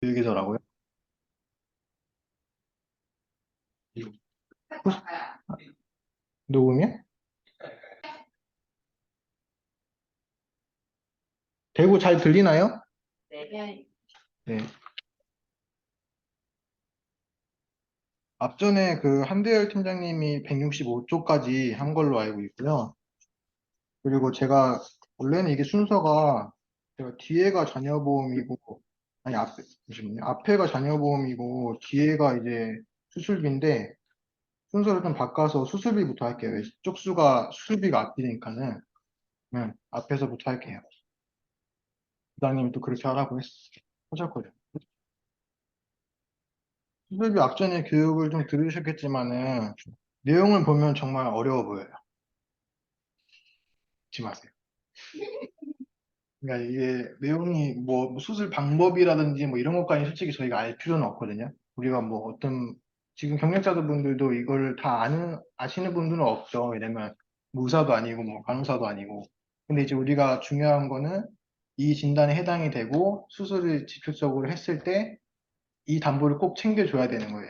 교육이더라고요. 녹음이요? 대구 잘 들리나요? 네. 앞전에 그 한대열 팀장님이 165쪽까지 한 걸로 알고 있고요. 그리고 제가, 원래는 이게 순서가, 제가 뒤에가 자녀보험이고, 아니, 잠시만요. 앞에가 자녀보험이고, 뒤에가 이제 수술비인데, 순서를 좀 바꿔서 수술비부터 할게요. 쪽수가 수술비가 앞이니까는, 앞에서부터 할게요. 부장님이 또 그렇게 하셨거든요. 수술비 앞전에 교육을 좀 들으셨겠지만은, 내용을 보면 정말 어려워 보여요. 잊지 마세요. 그러니까 이게 내용이 뭐 수술 방법이라든지 뭐 이런 것까지 솔직히 저희가 알 필요는 없거든요. 우리가 뭐 어떤 지금 경력자분들도 이걸 다 아시는 분들은 없죠. 왜냐면 의사도 아니고 뭐 간호사도 아니고. 근데 이제 우리가 중요한 거는 이 진단에 해당이 되고 수술을 직접적으로 했을 때 이 담보를 꼭 챙겨줘야 되는 거예요.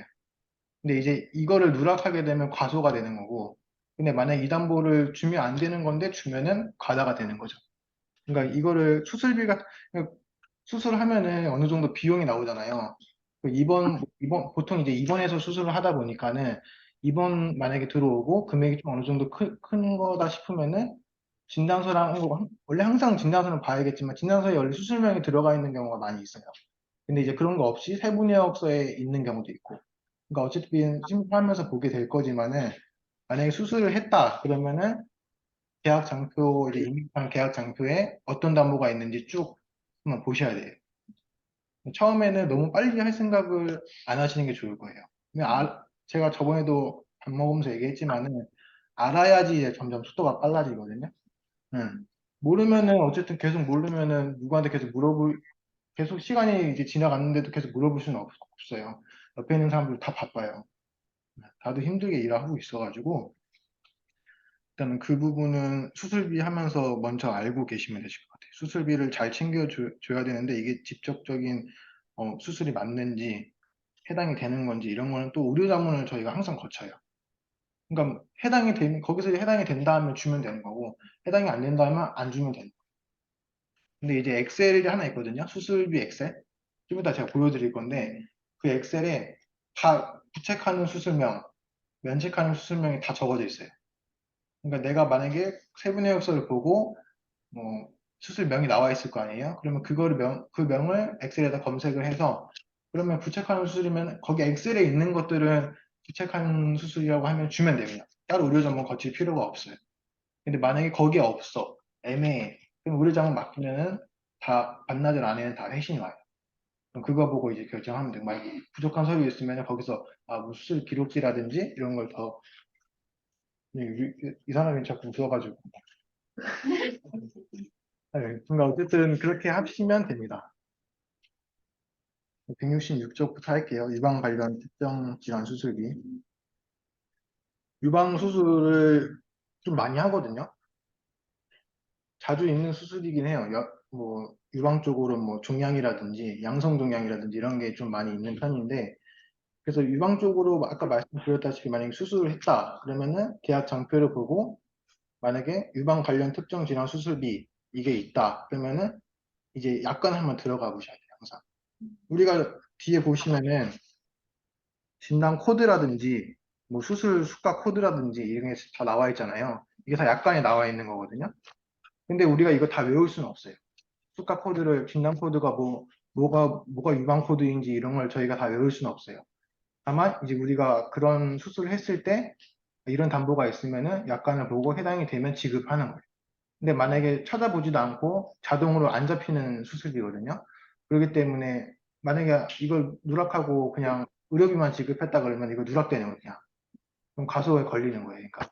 근데 이제 이거를 누락하게 되면 과소가 되는 거고, 근데 만약 이 담보를 주면 안 되는 건데 주면은 과다가 되는 거죠. 그러니까 이거를 그러니까 수술을 하면은 어느 정도 비용이 나오잖아요. 보통 이제 입원해서 수술을 하다 보니까는 입원 만약에 들어오고 금액이 좀 어느 정도 큰 거다 싶으면은 원래 항상 진단서는 봐야겠지만 진단서에 원래 수술명이 들어가 있는 경우가 많이 있어요. 근데 이제 그런 거 없이 세부내역서에 있는 경우도 있고. 그러니까 어차피 심사하면서 보게 될 거지만은 만약에 수술을 했다 그러면은 계약 장표 이제 임익한 계약 장표에 어떤 담보가 있는지 쭉 한번 보셔야 돼요. 처음에는 너무 빨리 할 생각을 안 하시는 게 좋을 거예요. 제가 저번에도 밥 먹으면서 얘기했지만은 알아야지 이제 점점 속도가 빨라지거든요. 모르면은 어쨌든 계속 모르면은 누구한테 계속 시간이 이제 지나갔는데도 계속 물어볼 수는 없어요. 옆에 있는 사람들 다 바빠요. 다들 힘들게 일하고 있어가지고 일단은 그 부분은 수술비 하면서 먼저 알고 계시면 되실 것 같아요. 수술비를 잘 챙겨줘야 되는데 이게 직접적인 수술이 맞는지 해당이 되는 건지 이런 거는 또 의료자문을 저희가 항상 거쳐요. 그러니까 거기서 해당이 된다 하면 주면 되는 거고 해당이 안 된다 하면 안 주면 되는 거예요. 근데 이제 엑셀이 하나 있거든요. 수술비 엑셀. 좀 이따 제가 보여드릴 건데 그 엑셀에 다 부책하는 수술명, 면책하는 수술명이 다 적어져 있어요. 그러니까 내가 만약에 세부내역서를 보고 뭐 수술명이 나와 있을 거 아니에요? 그러면 그 명을 엑셀에다 검색을 해서 그러면 부착하는 수술이면 거기 엑셀에 있는 것들은 부착하는 수술이라고 하면 주면 됩니다. 따로 의료전문 거칠 필요가 없어요. 근데 만약에 거기에 없어, 애매해. 그럼 의료자문 맡기면은 다 반나절 안에는 다 회신이 와요. 그럼 그거 보고 이제 결정하면 되고 만약에 부족한 서류 있으면 거기서 뭐 수술 기록지라든지 이런 걸 더 이 사람이 자꾸 웃어가지고 네, 그러니까 어쨌든 그렇게 하시면 됩니다. 166쪽부터 할게요. 유방 관련 특정 질환 수술비. 유방 수술을 좀 많이 하거든요. 자주 있는 수술이긴 해요. 유방 쪽으로 뭐 종양이라든지 양성 종양이라든지 이런 게 좀 많이 있는 편인데, 그래서 유방 쪽으로 아까 말씀드렸다시피 만약에 수술을 했다 그러면은 계약 장표를 보고 만약에 유방 관련 특정 질환 수술비 이게 있다 그러면은 이제 약관 한번 들어가 보셔야 돼요. 항상. 우리가 뒤에 보시면은 진단 코드라든지 뭐 수술 수가 코드라든지 이런 게 다 나와 있잖아요. 이게 다 약관에 나와 있는 거거든요. 근데 우리가 이거 다 외울 수는 없어요. 수가 코드를 진단 코드가 뭐가 유방 코드인지 이런 걸 저희가 다 외울 수는 없어요. 다만 이제 우리가 그런 수술을 했을 때 이런 담보가 있으면은 약관을 보고 해당이 되면 지급하는 거예요. 근데 만약에 찾아보지도 않고 자동으로 안 잡히는 수술이거든요. 그렇기 때문에 만약에 이걸 누락하고 그냥 의료비만 지급했다 그러면 이거 누락되는 거예요. 그냥. 그럼 가소에 걸리는 거예요. 그러니까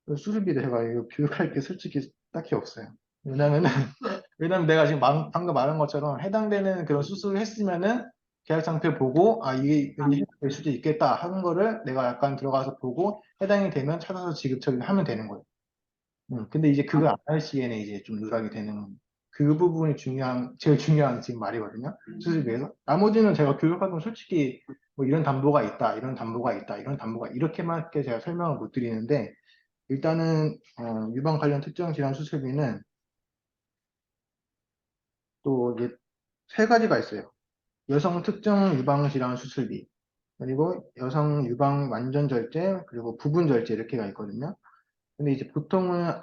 수술비를 제가 이거 비교할 게 솔직히 딱히 없어요. 왜냐면은 왜냐면 내가 지금 방금 말한 것처럼 해당되는 그런 수술을 했으면은 계약 상표 보고 이게 왠지 해당될 수도 있겠다 하는 거를 내가 약간 들어가서 보고 해당이 되면 찾아서 지급 처리하면 되는 거예요. 근데 이제 그걸 안 할 시에는 이제 좀 누락이 되는 그 부분이 제일 중요한 지금 말이거든요. 수술비에서. 나머지는 제가 교육학은 솔직히 뭐 이런 담보가 있다, 이런 담보가 있다, 이런 담보가 이렇게밖에 제가 설명을 못 드리는데, 일단은 유방 관련 특정 질환 수술비는 또 이게 세 가지가 있어요. 여성 특정 유방 질환 수술비, 그리고 여성 유방 완전 절제, 그리고 부분 절제 이렇게가 있거든요. 근데 이제 보통은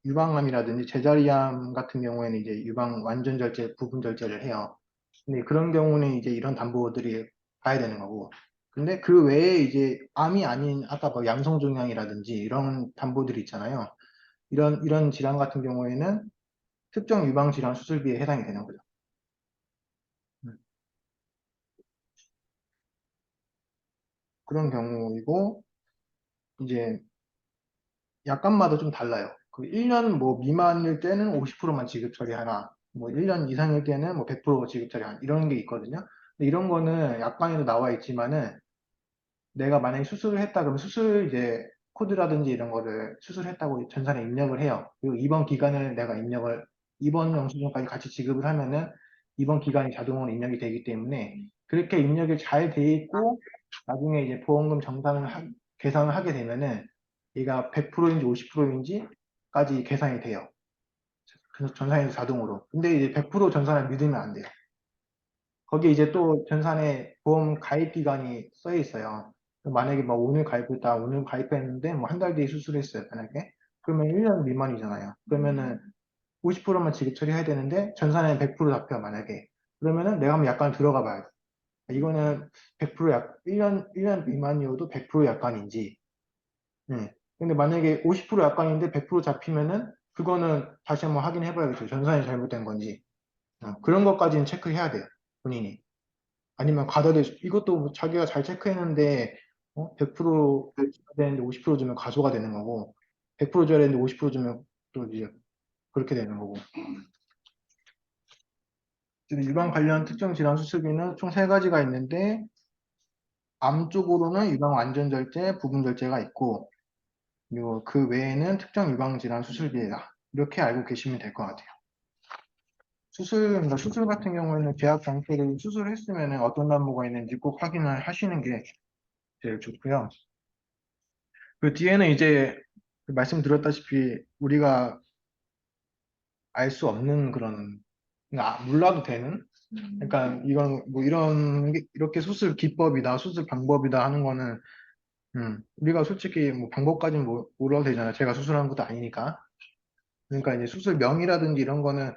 유방암이라든지 제자리암 같은 경우에는 이제 유방 완전 절제, 부분 절제를 해요. 근데 그런 경우는 이제 이런 담보들이 가야 되는 거고. 근데 그 외에 이제 암이 아닌 아까 뭐 양성종양이라든지 이런 담보들이 있잖아요. 이런 질환 같은 경우에는 특정 유방 질환 수술비에 해당이 되는 거죠. 음, 그런 경우이고 이제 약관마다 좀 달라요. 그 1년 뭐 미만일 때는 50%만 지급 처리하라. 뭐 1년 이상일 때는 뭐 100% 지급 처리하라. 이런 게 있거든요. 근데 이런 거는 약관에도 나와 있지만은 내가 만약에 수술을 했다 그러면 수술 이제 코드라든지 이런 거를 수술했다고 전산에 입력을 해요. 그리고 입원 기간을 내가 입원 영수증까지 같이 지급을 하면은 입원 기간이 자동으로 입력이 되기 때문에 그렇게 입력이 잘 돼 있고 나중에 이제 보험금 계산을 하게 되면은 얘가 100%인지 50%인지까지 계산이 돼요. 그래서 전산에서 자동으로. 근데 이제 100% 전산을 믿으면 안 돼요. 거기 이제 또 전산에 보험 가입 기간이 써 있어요. 만약에 뭐 오늘 가입했다, 오늘 가입했는데 뭐 한 달 뒤에 수술했어요, 만약에. 그러면 1년 미만이잖아요. 그러면은 50%만 지급 처리해야 되는데 전산에 100% 잡혀, 만약에. 그러면은 내가 한번 약관 들어가 봐야 돼. 이거는 100% 일 년 미만이어도 100% 약관인지. 예. 근데 만약에 50% 약관인데 100% 잡히면은 그거는 다시 한번 확인해 봐야겠죠. 전산이 잘못된 건지. 그런 것까지는 체크해야 돼요, 본인이. 아니면 이것도 뭐 자기가 잘 체크했는데 100% 줘야 되는데 50% 주면 가소가 되는 거고 100% 줘야 되는데 50% 주면 또 이제 그렇게 되는 거고. 유방 관련 특정 질환 수술비는 총 세 가지가 있는데 암 쪽으로는 유방 완전 절제, 부분 절제가 있고 그리고 그 외에는 특정 유방 질환 수술비다. 이렇게 알고 계시면 될 것 같아요. 그러니까 수술 같은 경우에는 계약 장치를 수술했으면 어떤 담보가 있는지 꼭 확인을 하시는 게 제일 좋고요. 그 뒤에는 이제 말씀드렸다시피 우리가 알 수 없는 그런 그러니까 몰라도 되는 그러니까 이건 뭐 이렇게 수술 기법이다 수술 방법이다 하는 거는 우리가 솔직히 뭐 방법까지는 몰라도 되잖아요. 제가 수술한 것도 아니니까. 그러니까 이제 수술명이라든지 이런 거는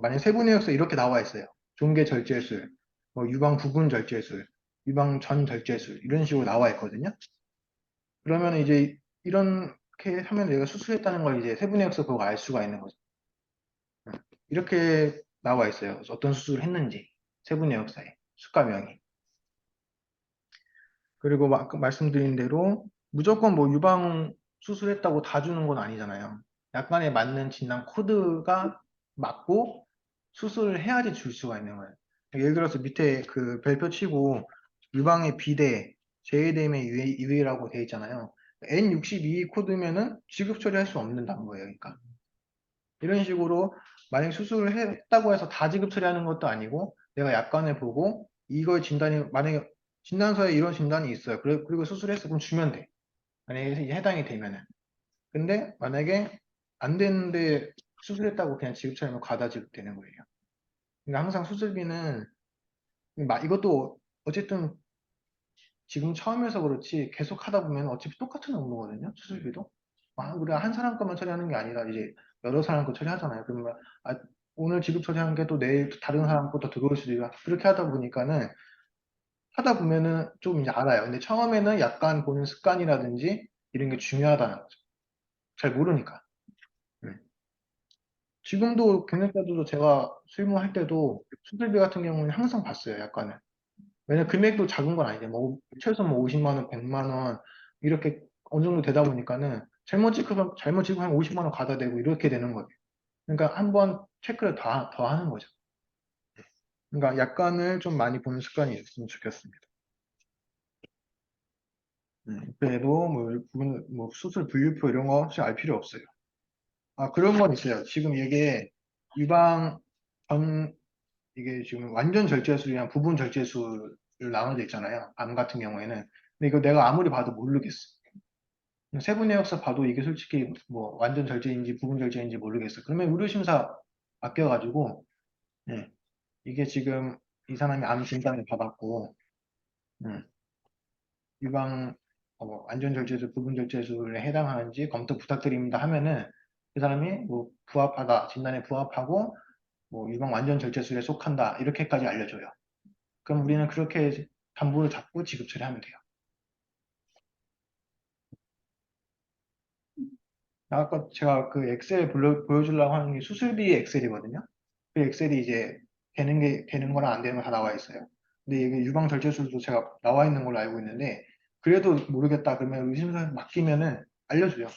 만약 세부내역서 이렇게 나와 있어요. 종계 절제술, 뭐 유방 부분 절제술, 유방 전 절제술 이런 식으로 나와 있거든요. 그러면 이제 이렇게 하면 내가 수술했다는 걸 이제 세부내역서 보고 알 수가 있는 거죠. 이렇게 나와 있어요. 그래서 어떤 수술을 했는지 세부내역사에 수가명이. 그리고 아까 말씀드린 대로 무조건 뭐 유방 수술했다고 다 주는 건 아니잖아요. 약관에 맞는 진단 코드가 맞고 수술을 해야지 줄 수가 있는 거예요. 예를 들어서 밑에 그 별표 치고 유방의 비대, 제이뎀의 유의라고 돼 있잖아요. N62 코드면은 지급 처리할 수 없는다는 거예요. 그러니까. 이런 식으로 만약 수술을 했다고 해서 다 지급 처리하는 것도 아니고 내가 약관을 보고 이걸 만약에 진단서에 이런 진단이 있어요. 그리고 수술했어. 그럼 주면 돼. 만약에 이제 해당이 되면은. 근데 만약에 안 되는데 수술했다고 그냥 지급 처리하면 과다 지급되는 거예요. 그러니까 항상 수술비는 이것도 어쨌든 지금 처음에서 그렇지 계속 하다 보면 어차피 똑같은 업무거든요. 수술비도. 우리가 한 사람 것만 처리하는 게 아니라 이제 여러 사람 거 처리하잖아요. 그러면 오늘 지급 처리한 게 또 내일 또 다른 사람 것도 들어올 수도 있고 그렇게 하다 보니까는 하다 보면은 좀 이제 알아요. 근데 처음에는 약간 보는 습관이라든지 이런 게 중요하다는 거죠. 잘 모르니까. 네. 지금도 경력자들도 제가 실무할 때도 수술비 같은 경우는 항상 봤어요. 약관을. 왜냐면 금액도 작은 건 아니죠. 뭐, 최소 뭐 50만 원, 100만 원, 이렇게 어느 정도 되다 보니까는 잘못 지급하면 50만 원 가다 대고 이렇게 되는 거예요. 그러니까 한번 체크를 더 하는 거죠. 그러니까 약관을 좀 많이 보는 습관이 있으면 좋겠습니다. 그래도 뭐 수술 분류표 이런 거 혹시 알 필요 없어요. 그런 건 있어요. 지금 이게 유방 전 이게 지금 완전 절제술이랑 부분 절제술을 나눠져 있잖아요. 암 같은 경우에는. 근데 이거 내가 아무리 봐도 모르겠어. 세부 내역서 봐도 이게 솔직히 뭐 완전 절제인지 부분 절제인지 모르겠어. 그러면 의료심사 맡겨가지고 예, 이게 지금 이 사람이 암 진단을 받았고 음, 유방 완전 절제술, 부분 절제술에 해당하는지 검토 부탁드립니다 하면은 그 사람이 뭐 부합하다, 진단에 부합하고 뭐 유방 완전 절제술에 속한다 이렇게까지 알려줘요. 그럼 우리는 그렇게 담보를 잡고 지급 처리하면 돼요. 아까 제가 그 엑셀 보여주려고 하는 게 수술비 엑셀이거든요. 그 엑셀이 이제 되는 거랑 안 되는 거 다 나와 있어요. 근데 이게 유방 절제술도 제가 나와 있는 걸로 알고 있는데 그래도 모르겠다 그러면 의심사 맡기면은 알려줘요.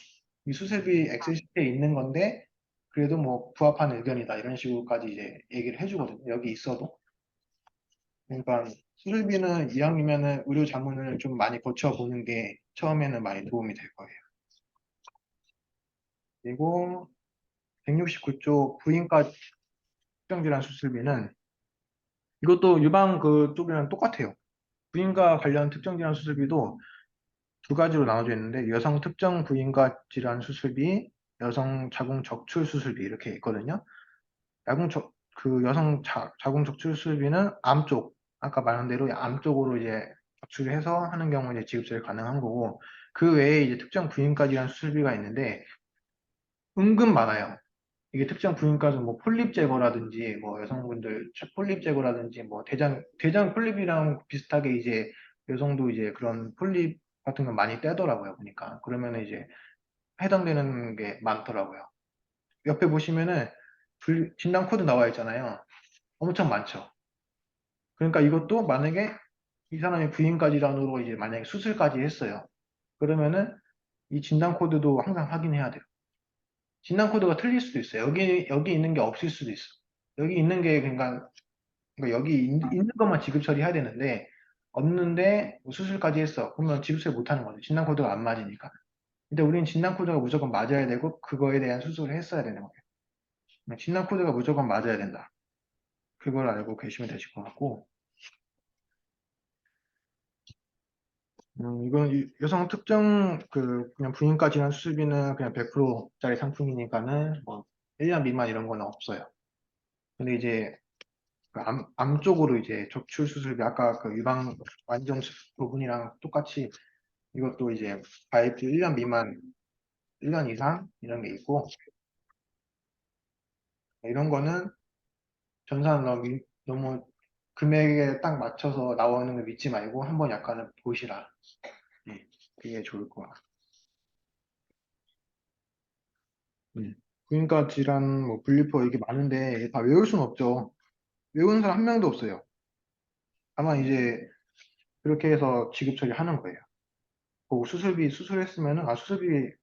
이 수술비 엑셀 시트에 있는 건데 그래도 뭐 부합한 의견이다 이런 식으로까지 이제 얘기를 해주거든요. 여기 있어도. 그러니까 수술비는 이왕이면은 의료 자문을 좀 많이 거쳐보는 게 처음에는 많이 도움이 될 거예요. 그리고 169쪽 부인과 특정질환 수술비는 이것도 유방 그쪽이랑 똑같아요. 부인과 관련 특정질환 수술비도 두 가지로 나눠져 있는데 여성 특정 부인과 질환 수술비, 여성 자궁 적출 수술비 이렇게 있거든요. 그 여성 자궁 적출 수술비는 암 쪽, 아까 말한 대로 암 쪽으로 이제 적출해서 하는 경우 이제 지급처리 가능한 거고 그 외에 이제 특정 부인과 질환 수술비가 있는데 은근 많아요. 이게 특정 부위과는 뭐 폴립 제거라든지 뭐 여성분들 폴립 제거라든지 뭐 대장 폴립이랑 비슷하게 이제 여성도 이제 그런 폴립 같은 거 많이 떼더라고요 보니까 그러면 이제 해당되는 게 많더라고요. 옆에 보시면은 진단 코드 나와 있잖아요. 엄청 많죠. 그러니까 이것도 만약에 이 사람이 부인과 질환으로 이제 만약에 수술까지 했어요. 그러면은 이 진단 코드도 항상 확인해야 돼요. 진단 코드가 틀릴 수도 있어요. 여기 있는 게 없을 수도 있어. 여기 있는 게 그러니까 있는 것만 지급 처리해야 되는데 없는데 뭐 수술까지 했어. 그러면 지급 처리 못 하는 거죠. 진단 코드가 안 맞으니까. 근데 우리는 진단 코드가 무조건 맞아야 되고 그거에 대한 수술을 했어야 되는 거예요. 진단 코드가 무조건 맞아야 된다. 그걸 알고 계시면 되실 것 같고. 이건 여성 특정 그냥 부인과 질환 수술비는 그냥 100%짜리 상품이니까는 뭐 1년 미만 이런 건 없어요. 근데 이제 그 암 쪽으로 이제 적출 수술비 아까 그 유방 완전 부분이랑 똑같이 이것도 이제 가입 1년 미만, 1년 이상 이런 게 있고 이런 거는 전산 너무 금액에 딱 맞춰서 나오는 걸 믿지 말고 한번 약간은 보시라. 예, 그게 좋을 거야. 그러니까 질환, 뭐 분리표 이게 많은데 이게 다 외울 수는 없죠. 외우는 사람 한 명도 없어요. 다만 이제 그렇게 해서 지급 처리하는 거예요. 그 수술비 수술했으면은 수술비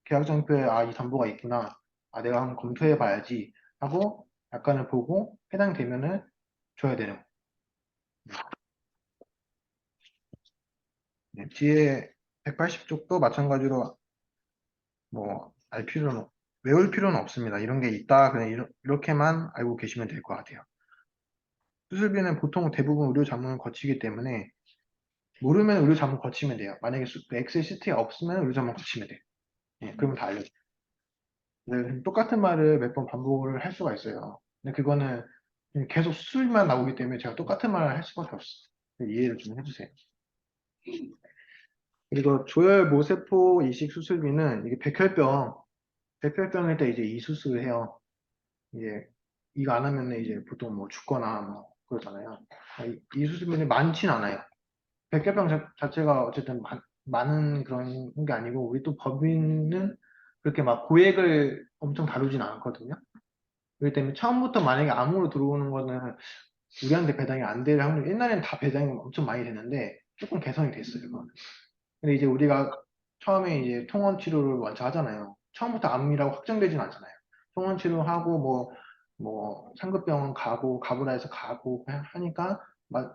계약장표에 이 담보가 있구나. 내가 한번 검토해 봐야지 하고 약관을 보고 해당되면은 줘야 되는 거예요. 네, 뒤에 180쪽도 마찬가지로 뭐 알 필요는 외울 필요는 없습니다. 이런 게 있다. 그냥 이렇게만 알고 계시면 될 것 같아요. 수술비는 보통 대부분 의료 자문을 거치기 때문에 모르면 의료 자문 거치면 돼요. 만약에 그 엑셀 시트에 없으면 의료 자문 거치면 돼요. 예, 그러면 다 알려줘요. 네, 똑같은 말을 몇 번 반복을 할 수가 있어요. 근데 그거는 계속 수술만 나오기 때문에 제가 똑같은 말을 할 수밖에 없어요. 이해를 좀 해주세요. 그리고 조혈 모세포 이식 수술비는 이게 백혈병일 때 이제 이 수술을 해요. 이제 이거 안 하면 이제 보통 뭐 죽거나 뭐 그러잖아요. 이 수술비는 많진 않아요. 백혈병 자체가 어쨌든 많은 그런 게 아니고 우리 또 법인은 그렇게 막 고액을 엄청 다루진 않거든요. 그렇기 때문에 처음부터 만약에 암으로 들어오는 거는 우리한테 배당이 안 될 확률, 옛날에는 다 배당이 엄청 많이 됐는데 조금 개선이 됐어요. 그거는. 근데 이제 우리가 처음에 이제 통원 치료를 먼저 하잖아요. 처음부터 암이라고 확정되진 않잖아요. 통원 치료하고 뭐 상급병원 가보라 해서 가고 그냥 하니까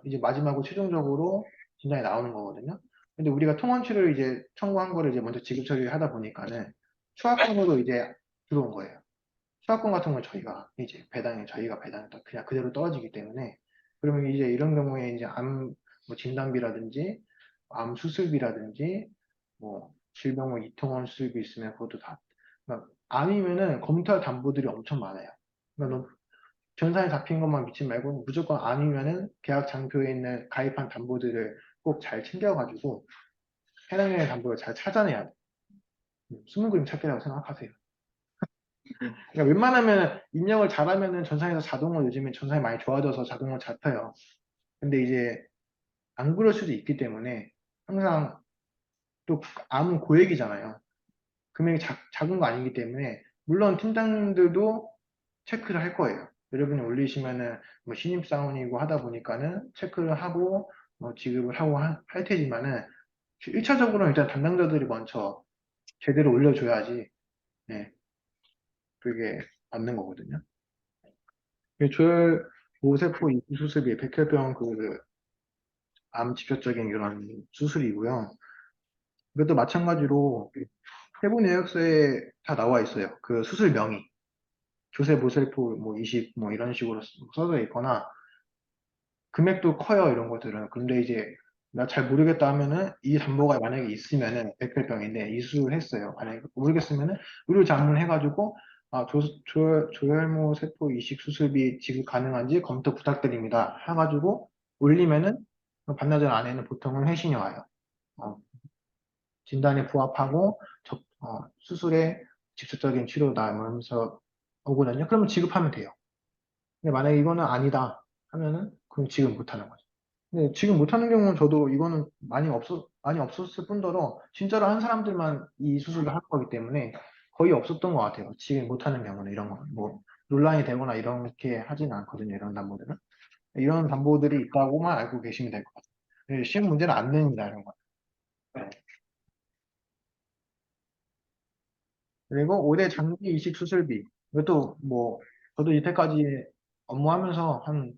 이제 마지막으로 최종적으로 진단이 나오는 거거든요. 근데 우리가 통원 치료를 이제 청구한 거를 이제 먼저 지급 처리를 하다 보니까는 추가권으로 이제 들어온 거예요. 수학금 같은 건 저희가 이제 저희가 배당이 그냥 그대로 떨어지기 때문에 그러면 이제 이런 경우에 이제 뭐 진단비라든지 암 수술비라든지 뭐 질병 뭐 이통원 수술비 있으면 그것도 다 그러니까 암이면은 검토할 담보들이 엄청 많아요. 그러니까 너 전산에 잡힌 것만 믿지 말고 무조건 암이면은 계약 장표에 있는 가입한 담보들을 꼭 잘 챙겨가지고 해당되는 담보를 잘 찾아내야 돼. 숨은 그림 찾기라고 생각하세요. 그러니까 웬만하면 입력을 잘하면은 전산에서 자동으로 요즘에 전산이 많이 좋아져서 자동으로 잡혀요. 근데 이제 안 그럴 수도 있기 때문에 항상 또 암은 고액이잖아요. 금액이 작은 거 아니기 때문에 물론 팀장님들도 체크를 할 거예요. 여러분이 올리시면은 뭐 신입사원이고 하다 보니까는 체크를 하고 뭐 지급을 하고 할 테지만은 1차적으로는 일단 담당자들이 먼저 제대로 올려줘야지 네, 그게 맞는 거거든요. 조혈 모세포 이식 수술이 백혈병 그 암 직접적인 이런 수술이고요. 이것도 마찬가지로 세부 내역서에 다 나와 있어요. 그 수술 명의, 조세 모세포 뭐 이식 뭐 이런 식으로 써져 있거나 금액도 커요 이런 것들은. 그런데 이제 나 잘 모르겠다 하면은 이 담보가 만약에 있으면은 백혈병인데 이수를 했어요. 만약에 모르겠으면은 의료 자문해가지고 조혈모 세포 이식 수술비 지급 가능한지 검토 부탁드립니다. 해가지고 올리면은 반나절 안에는 보통은 회신이 와요. 어, 진단에 부합하고 수술에 직접적인 치료다 하면서 오거든요. 그러면 지급하면 돼요. 근데 만약에 이거는 아니다 하면은 그럼 지급 못하는 거죠. 근데 지금 못하는 경우는 저도 이거는 많이 없었을 뿐더러 진짜로 한 사람들만 이 수술을 하는 거기 때문에 거의 없었던 것 같아요. 지금 못하는 경우는 이런 거. 뭐 논란이 되거나 이렇게 하진 않거든요. 이런 담보들은. 이런 담보들이 있다고만 알고 계시면 될 것 같아요. 시험 문제는 안 냅니다. 이런 거. 네. 그리고 5대 장기 이식 수술비. 이것도 뭐 저도 이때까지 업무하면서 한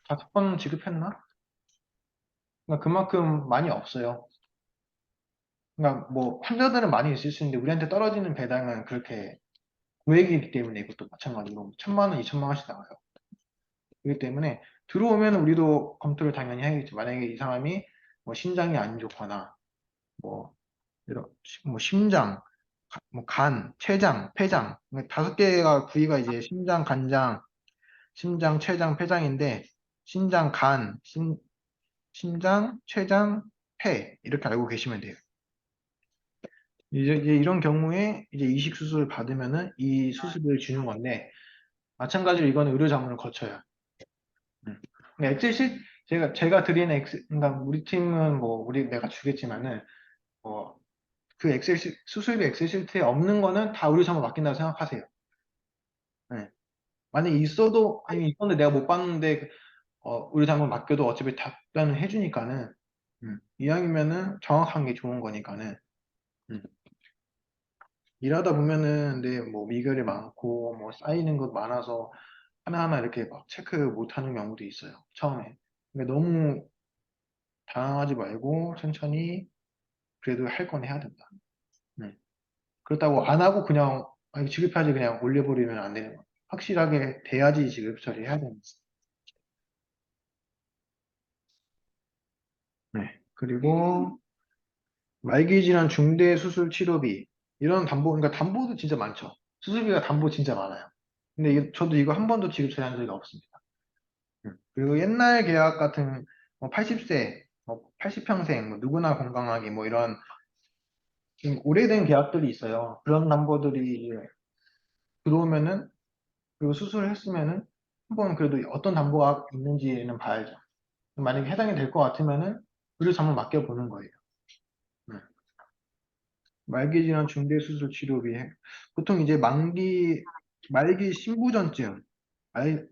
5번 지급했나? 그러니까 그만큼 많이 없어요. 그러니까 뭐 환자들은 많이 있을 수 있는데 우리한테 떨어지는 배당은 그렇게 고액이기 때문에 이것도 마찬가지로 1,000만 원, 2천만 원씩 나와요. 그렇기 때문에 들어오면 우리도 검토를 당연히 해야겠죠. 만약에 이 사람이 뭐 신장이 안 좋거나 뭐 이런 뭐 심장, 뭐 간, 췌장, 폐장 5개가 부위가 이제 심장, 간장, 심장, 췌장, 폐장인데 신장, 신장, 췌장, 폐 이렇게 알고 계시면 돼요. 이제 이런 경우에 이제 이식 수술을 받으면은 이 수술비를 주는 건데 마찬가지로 이거는 의료 자문을 거쳐요. 근데 제가 드리는 그러니까 우리 팀은 뭐 내가 주겠지만은 그 수술비 엑셀 시트에 없는 거는 다 의료 자문 맡긴다고 생각하세요. 네. 만약에 있어도 아니 있었는데 내가 못 봤는데 의료 자문 맡겨도 어차피 답변을 해주니까는 이왕이면은 정확한 게 좋은 거니까는 음. 일하다 보면은 근데 뭐 미결이 많고 뭐 쌓이는 것 많아서 하나하나 이렇게 막 체크 못하는 경우도 있어요. 처음에. 근데 너무 당황하지 말고 천천히 그래도 할 건 해야 된다. 네. 그렇다고 안 하고 그냥 아니, 지급해야지 그냥 올려버리면 안 되는 거예요. 확실하게 돼야지 지급 처리해야 되는 거예요. 네. 그리고 말기 질환 중대 수술 치료비 이런 담보 그러니까 담보도 진짜 많죠. 수술비가 담보 진짜 많아요. 근데 저도 이거 한 번도 지급 처리한 적이 없습니다. 그리고 옛날 계약 같은 80세, 80평생, 누구나 건강하게 뭐 이런 좀 오래된 계약들이 있어요. 그런 담보들이 이제 들어오면은 그리고 수술을 했으면은 한번 그래도 어떤 담보가 있는지는 봐야죠. 만약에 해당이 될 것 같으면은 의료 자문 맡겨보는 거예요. 네. 말기 질환 중대 수술 치료비 보통 이제 말기 신부전증,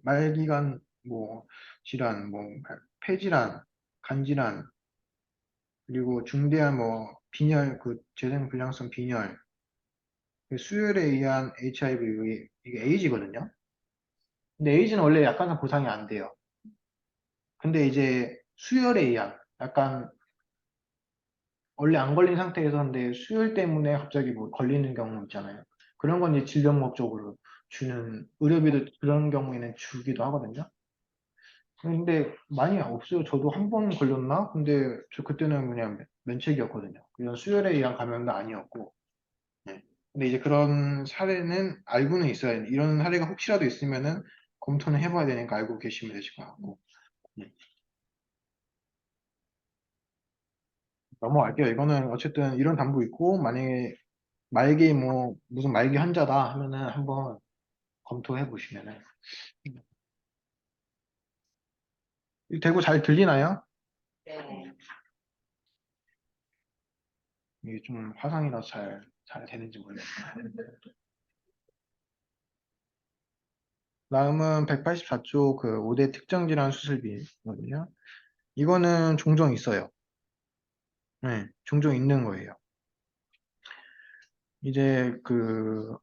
말기관 뭐 질환, 뭐 폐질환, 간질환 그리고 중대한 뭐 빈혈, 그 재생불량성 빈혈, 그 수혈에 의한 HIV, 이게 에이즈거든요. 근데 에이즈는 원래 약간은 보상이 안 돼요. 근데 이제 수혈에 의한 약간 원래 안 걸린 상태에서 근데 수혈 때문에 갑자기 뭐 걸리는 경우 있잖아요. 그런 건 이제 질병 목적으로 주는, 의료비도 그런 경우에는 주기도 하거든요. 근데 많이 없어요. 저도 한 번 걸렸나? 근데 저 그때는 그냥 면책이었거든요. 그냥 수혈에 의한 감염도 아니었고. 네. 근데 이제 그런 사례는 알고는 있어야, 이런 사례가 혹시라도 있으면은 검토는 해봐야 되니까 알고 계시면 되실 것 같고. 네. 넘어갈게요. 이거는 어쨌든 이런 담보 있고, 만약에 말기 뭐, 무슨 말기 환자다 하면은 한번 검토해 보시면은. 되고 잘 들리나요? 네. 이게 좀 화상이라서 잘 되는지 모르겠어요. 다음은 184조 그 5대 특정 질환 수술비거든요. 이거는 종종 있어요. 네, 종종 있는 거예요. 이제 그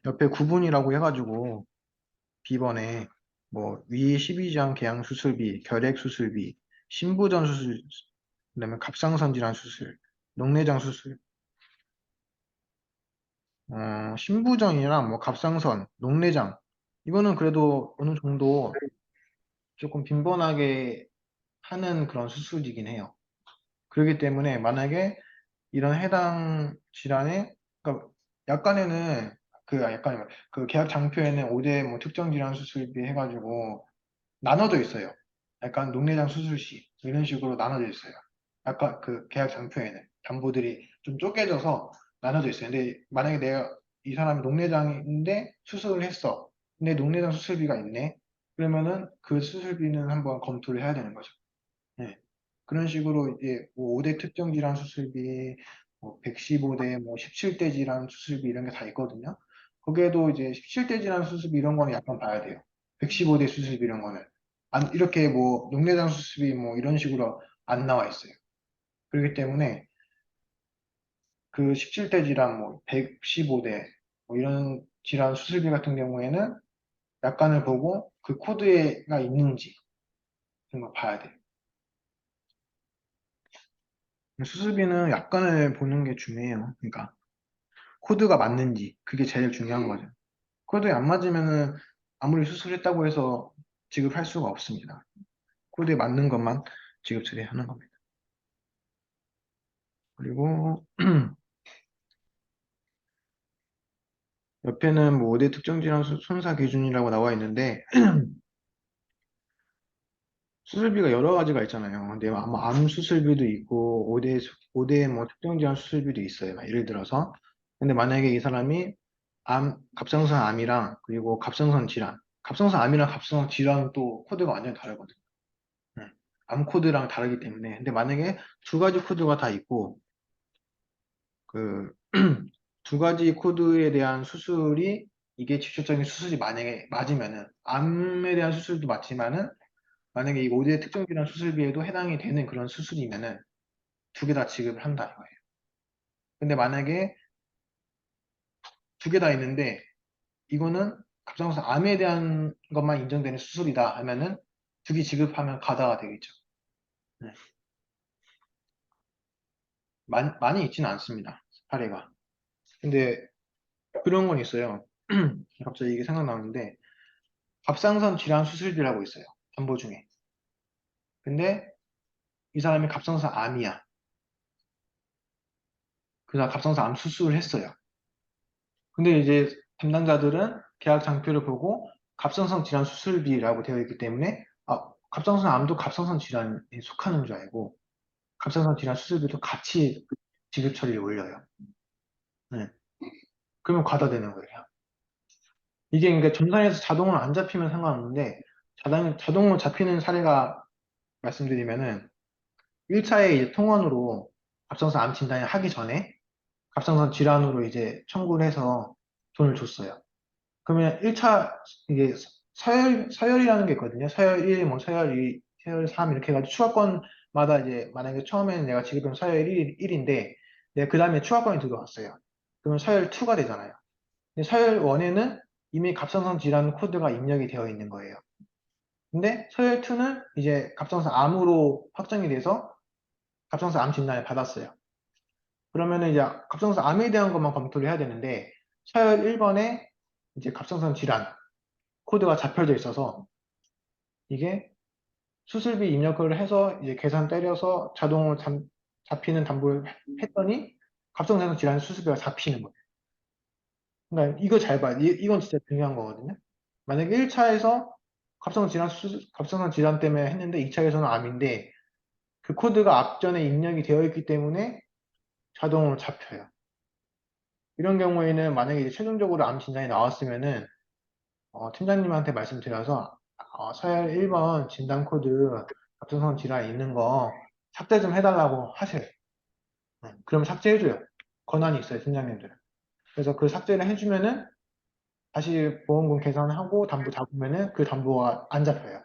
옆에 구분이라고 해가지고 B번에 뭐 위 12장 개양 수술비, 결핵 수술비, 신부전 수술, 그다음에 갑상선 질환 수술, 녹내장 수술, 신부전이랑 뭐 갑상선, 녹내장 이거는 그래도 어느 정도 조금 빈번하게 하는 그런 수술이긴 해요. 그렇기 때문에 만약에 이런 해당 질환에, 그러니까 약관에는 약간의 그 계약 장표에는 5대 뭐 특정 질환 수술비 해가지고 나눠져 있어요. 약간 녹내장 수술 시 이런 식으로 나눠져 있어요. 약간 그 계약 장표에는 담보들이 좀 쪼개져서 나눠져 있어요. 근데 만약에 내가 이 사람이 녹내장인데 수술을 했어. 근데 녹내장 수술비가 있네. 그러면은 그 수술비는 한번 검토를 해야 되는 거죠. 네. 그런 식으로 이제 뭐 5대 특정 질환 수술비, 뭐 115대, 뭐 17대 질환 수술비 이런 게 다 있거든요. 거기에도 이제 17대 질환 수술비 이런 거는 약간 봐야 돼요. 115대 수술비 이런 거는. 이렇게 뭐 녹내장 수술비 뭐 이런 식으로 안 나와 있어요. 그렇기 때문에 그 17대 질환, 뭐 115대 뭐 이런 질환 수술비 같은 경우에는 약관을 보고 그 코드가 있는지 이런 거 봐야 돼요. 수술비는 약관을 보는 게 중요해요. 그러니까 코드가 맞는지 그게 제일 중요한 거죠. 코드에 안 맞으면은 아무리 수술했다고 해서 지급할 수가 없습니다. 코드에 맞는 것만 지급 처리하는 겁니다. 그리고 옆에는 뭐 5대 특정 질환 손사 기준이라고 나와 있는데 수술비가 여러 가지가 있잖아요. 근데 아마 암 수술비도 있고 5대 뭐 특정 질환 수술비도 있어요. 예를 들어서. 근데 만약에 이 사람이 갑상선 암이랑 그리고 갑상선 질환, 갑상선 암이랑 갑상선 질환은 또 코드가 완전히 다르거든요. 네. 암 코드랑 다르기 때문에. 근데 만약에 두 가지 코드가 다 있고, 그, 두 가지 코드에 대한 수술이, 이게 직접적인 수술이 만약에 맞으면은, 암에 대한 수술도 맞지만은, 만약에 이 5대 특정 질환 수술비에도 해당이 되는 그런 수술이면은, 두 개 다 지급을 한다 이거예요. 근데 만약에 두 개 다 있는데, 이거는 갑상선 암에 대한 것만 인정되는 수술이다 하면은, 두 개 지급하면 가다가 되겠죠. 네. 많이 있지는 않습니다. 사례가. 근데 그런 건 있어요. 갑자기 이게 생각나는데 갑상선 질환 수술비라고 있어요. 담보 중에. 근데 이 사람이 갑상선 암이야. 그래서 갑상선 암 수술을 했어요. 근데 이제 담당자들은 계약 장표를 보고 갑상선 질환 수술비라고 되어 있기 때문에 갑상선 암도 갑상선 질환에 속하는 줄 알고 갑상선 질환 수술비도 같이 지급 처리를 올려요. 네. 그러면 과다되는 거예요. 이게 그러니까 점산에서 자동으로 안 잡히면 상관없는데 자동으로 잡히는 사례가 말씀드리면은 1차에 이제 통원으로 갑상선 암 진단을 하기 전에 갑상선 질환으로 이제 청구를 해서 돈을 줬어요. 그러면 1차 이게 서열이라는 게 있거든요. 서열 1, 뭐 서열 2, 서열 3 이렇게 해가지고 추가권마다 이제 만약에 처음에는 내가 지급한 서열 1인데 내가 그 다음에 추가권이 들어왔어요. 그러면 서열 2가 되잖아요. 근데 서열 1에는 이미 갑상선 질환 코드가 입력이 되어 있는 거예요. 근데 서열 2는 이제 갑상선 암으로 확정이 돼서 갑상선 암 진단을 받았어요. 그러면은 이제 갑상선 암에 대한 것만 검토를 해야 되는데 서열 1번에 이제 갑상선 질환 코드가 잡혀져 있어서 이게 수술비 입력을 해서 이제 계산 때려서 자동으로 잡히는 담보를 했더니 갑상선 질환 수술비가 잡히는 거예요. 그러니까 이거 잘 봐요. 이건 진짜 중요한 거거든요. 만약에 1차에서 갑상선 질환 때문에 했는데 2차에서는 암인데 그 코드가 앞전에 입력이 되어 있기 때문에 자동으로 잡혀요. 이런 경우에는 만약에 이제 최종적으로 암 진단이 나왔으면은 팀장님한테 말씀드려서 서열 1번 진단 코드 갑상선 질환 있는 거 삭제 좀 해달라고 하세요. 그럼 삭제해줘요. 권한이 있어요, 팀장님들은. 그래서 그 삭제를 해주면은 다시 보험금 계산하고 담보 잡으면은 그 담보가 안 잡혀요.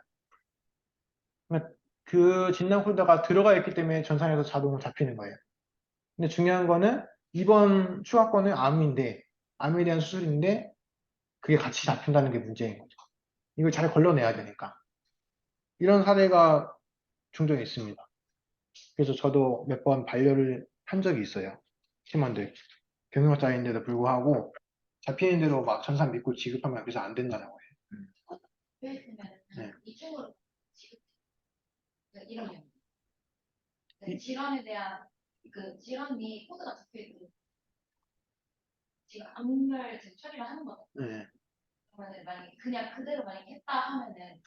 그러니까 그 진단 코드가 들어가 있기 때문에 전산에서 자동으로 잡히는 거예요. 근데 중요한 거는 이번 추가권은 암인데, 암에 대한 수술인데 그게 같이 잡힌다는 게 문제인 거죠. 이걸 잘 걸러내야 되니까. 이런 사례가 종종 있습니다. 그래서 저도 몇 번 반려를 한 적이 있어요. 팀원들. 경영자인데도 불구하고 잡히는 대로 막 전산 믿고 지급하면 그래서 안 된다는 거예요. 네. 이쪽으로 지급 이런 경우. 질환에 대한 그 질환이 코드가 적혀 있고 지금 암을 지금 처리를 하는 거죠. 네. 그러면 만약에 그냥 그대로 만약에 했다 하면은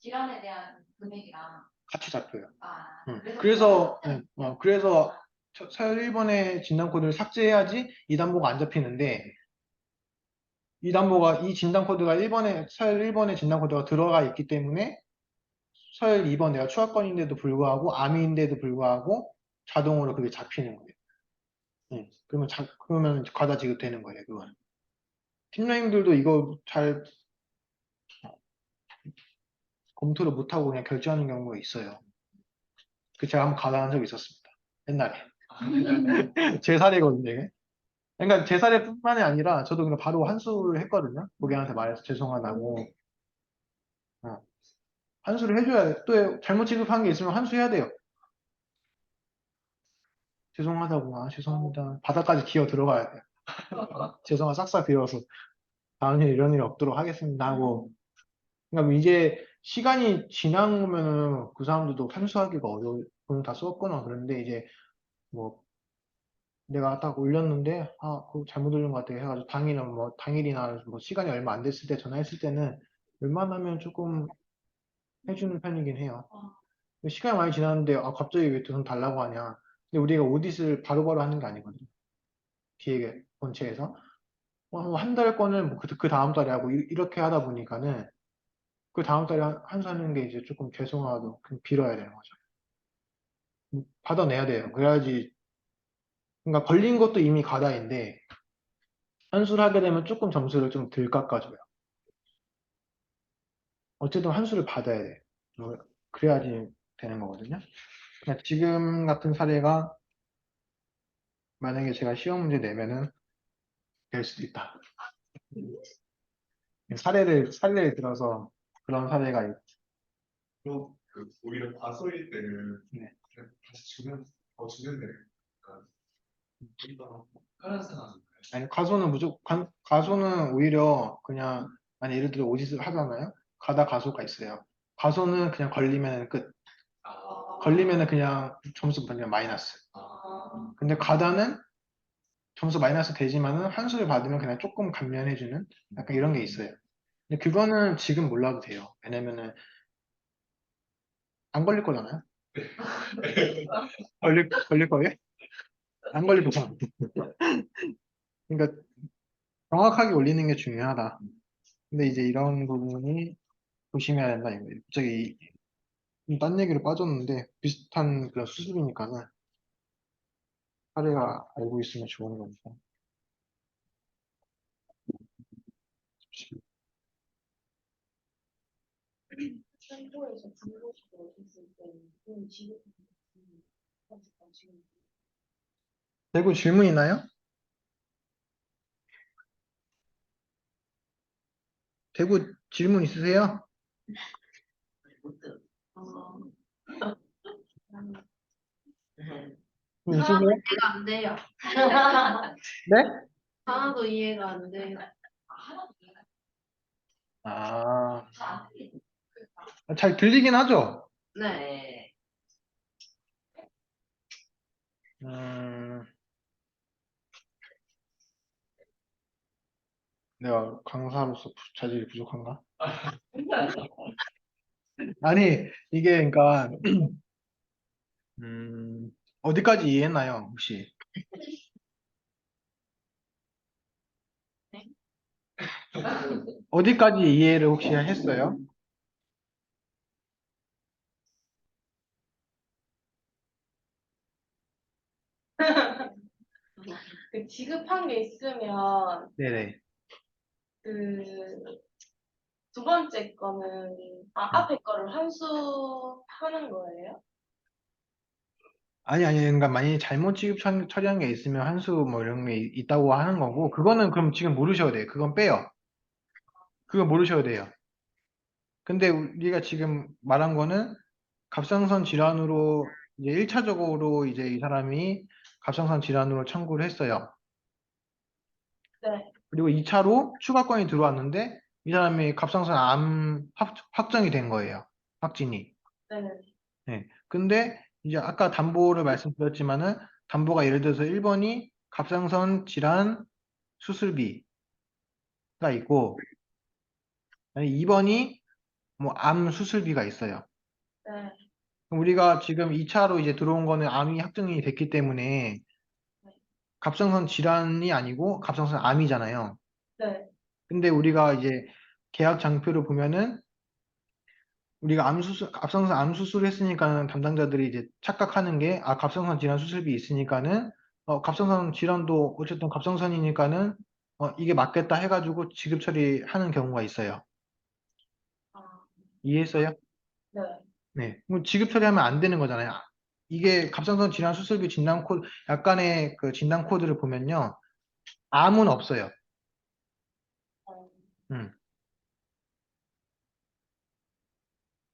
질환에 대한 금액이랑 같이 잡혀요. 그래서 그래서 서열 1번의 진단 코드를 삭제해야지 이 담보가 안 잡히는데 이 진단 코드가 서열 1번의 진단 코드가 들어가 있기 때문에 서열 2번 내가 추가권인데도 불구하고 암인데도 불구하고 자동으로 그게 잡히는 거예요. 그러면 과다 지급되는 거예요, 그거는. 팀장님들도 이거 잘 검토를 못하고 그냥 결제하는 경우가 있어요. 그 제가 한번 가다한 적이 있었습니다. 옛날에. 제 사례거든요, 이게. 그러니까 제 사례뿐만이 아니라 저도 그냥 바로 환수를 했거든요. 고객한테 말해서 죄송하다고. 어. 환수를 해줘야 돼. 또 잘못 지급한 게 있으면 환수해야 돼요. 죄송하다고, 죄송합니다. 바닥까지 기어 들어가야 돼요. 죄송하 싹싹 비워서 다음에 이런 일 없도록 하겠습니다 하고. 그러니까 이제 시간이 지나면은 그 사람들도 환수하기가 어려워. 돈을 다 썼거나 그런데 이제 뭐 내가 딱 올렸는데 그거 잘못 올린 것 같아 해가지고 당일이나 뭐 시간이 얼마 안 됐을 때 전화했을 때는 웬만하면 조금 해주는 편이긴 해요. 시간이 많이 지났는데 갑자기 왜 돈 달라고 하냐. 근데 우리가 오디트를 바로바로 하는 게 아니거든요. 기획 본체에서 한 달 건을 그 다음 달에 하고 이렇게 하다 보니까는 그 다음 달에 환수하는 게 이제 조금 죄송하도 빌어야 되는 거죠. 받아내야 돼요. 그래야지. 그러니까 걸린 것도 이미 가다인데 환수를 하게 되면 조금 점수를 좀 덜 깎아줘요. 어쨌든 환수를 받아야 돼. 그래야지 되는 거거든요. 그러니까 지금 같은 사례가 만약에 제가 시험 문제 내면은 될 수도 있다. 사례를 들어서 그런 사례가 그럼 오히려 과소일 때는 네. 다시 주면 되니까 좀더 편한 상황인가요? 아니, 가소는 오히려 그냥, 만약 예를 들어 오짓을 하잖아요? 가소가 있어요. 가소는 그냥 걸리면 끝. 걸리면은 그냥 점수 그냥 마이너스. 근데 가다는 점수 마이너스 되지만은 한수를 받으면 그냥 조금 감면해주는 약간 이런 게 있어요. 근데 그거는 지금 몰라도 돼요. 왜냐면은 안 걸릴 거잖아요. 걸릴 거예요? 안 걸릴 거잖아. 그러니까 정확하게 올리는 게 중요하다. 근데 이제 이런 부분이 조심해야 된다 이거예요. 갑자기 딴 얘기로 빠졌는데 비슷한 그런 수습이니까는 사례가 알고 있으면 좋은 거니까. centro에서 중고식으로 했을 때 돈 지급 지금 대구 질문 있나요? 대구 질문 있으세요? 있으세요? 이해가 안 돼요. 네? 하나도 이해가 안 돼요. 아, 잘안 들리는. 그러니까. 잘 들리긴 하죠? 네. 음, 내가 강사로서 자질이 부족한가? 아니, 이게 그러니까, 어디까지 이해했나요, 혹시? 어디까지 이해를 혹시 했어요? 그 지급한 게 있으면 네네. 그 두 번째 거는 앞에 거를 환수하는 거예요? 아니, 그러니까 만약에 잘못 처리한 게 있으면 한수 뭐 이런 게 있다고 하는 거고, 그거는 그럼 지금 모르셔도 돼요. 그건 빼요. 그거 모르셔도 돼요. 근데 우리가 지금 말한 거는 갑상선 질환으로 이제 1차적으로 이제 이 사람이 갑상선 질환으로 청구를 했어요. 네, 그리고 2차로 추가건이 들어왔는데 이 사람이 갑상선 암 확정이 된 거예요. 확진이. 네, 네. 근데 이제 아까 담보를 말씀드렸지만은 담보가 예를 들어서 1번이 갑상선 질환 수술비가 있고 2번이 뭐 암 수술비가 있어요. 네, 그럼 우리가 지금 2차로 이제 들어온 거는 암이 확정이 됐기 때문에 갑상선 질환이 아니고 갑상선 암이잖아요. 네. 근데 우리가 이제 계약 장표를 보면은 우리가 갑상선 암 수술을 했으니까는 담당자들이 이제 착각하는 게, 아, 갑상선 질환 수술비 있으니까는, 갑상선 질환도 어쨌든 갑상선이니까는, 이게 맞겠다 해가지고 지급 처리하는 경우가 있어요. 아, 이해했어요? 네. 네. 그럼 지급 처리하면 안 되는 거잖아요. 이게 갑상선 질환 수술비 진단 코드, 약간의 그 진단 코드를 보면요. 암은 없어요. 어, 음.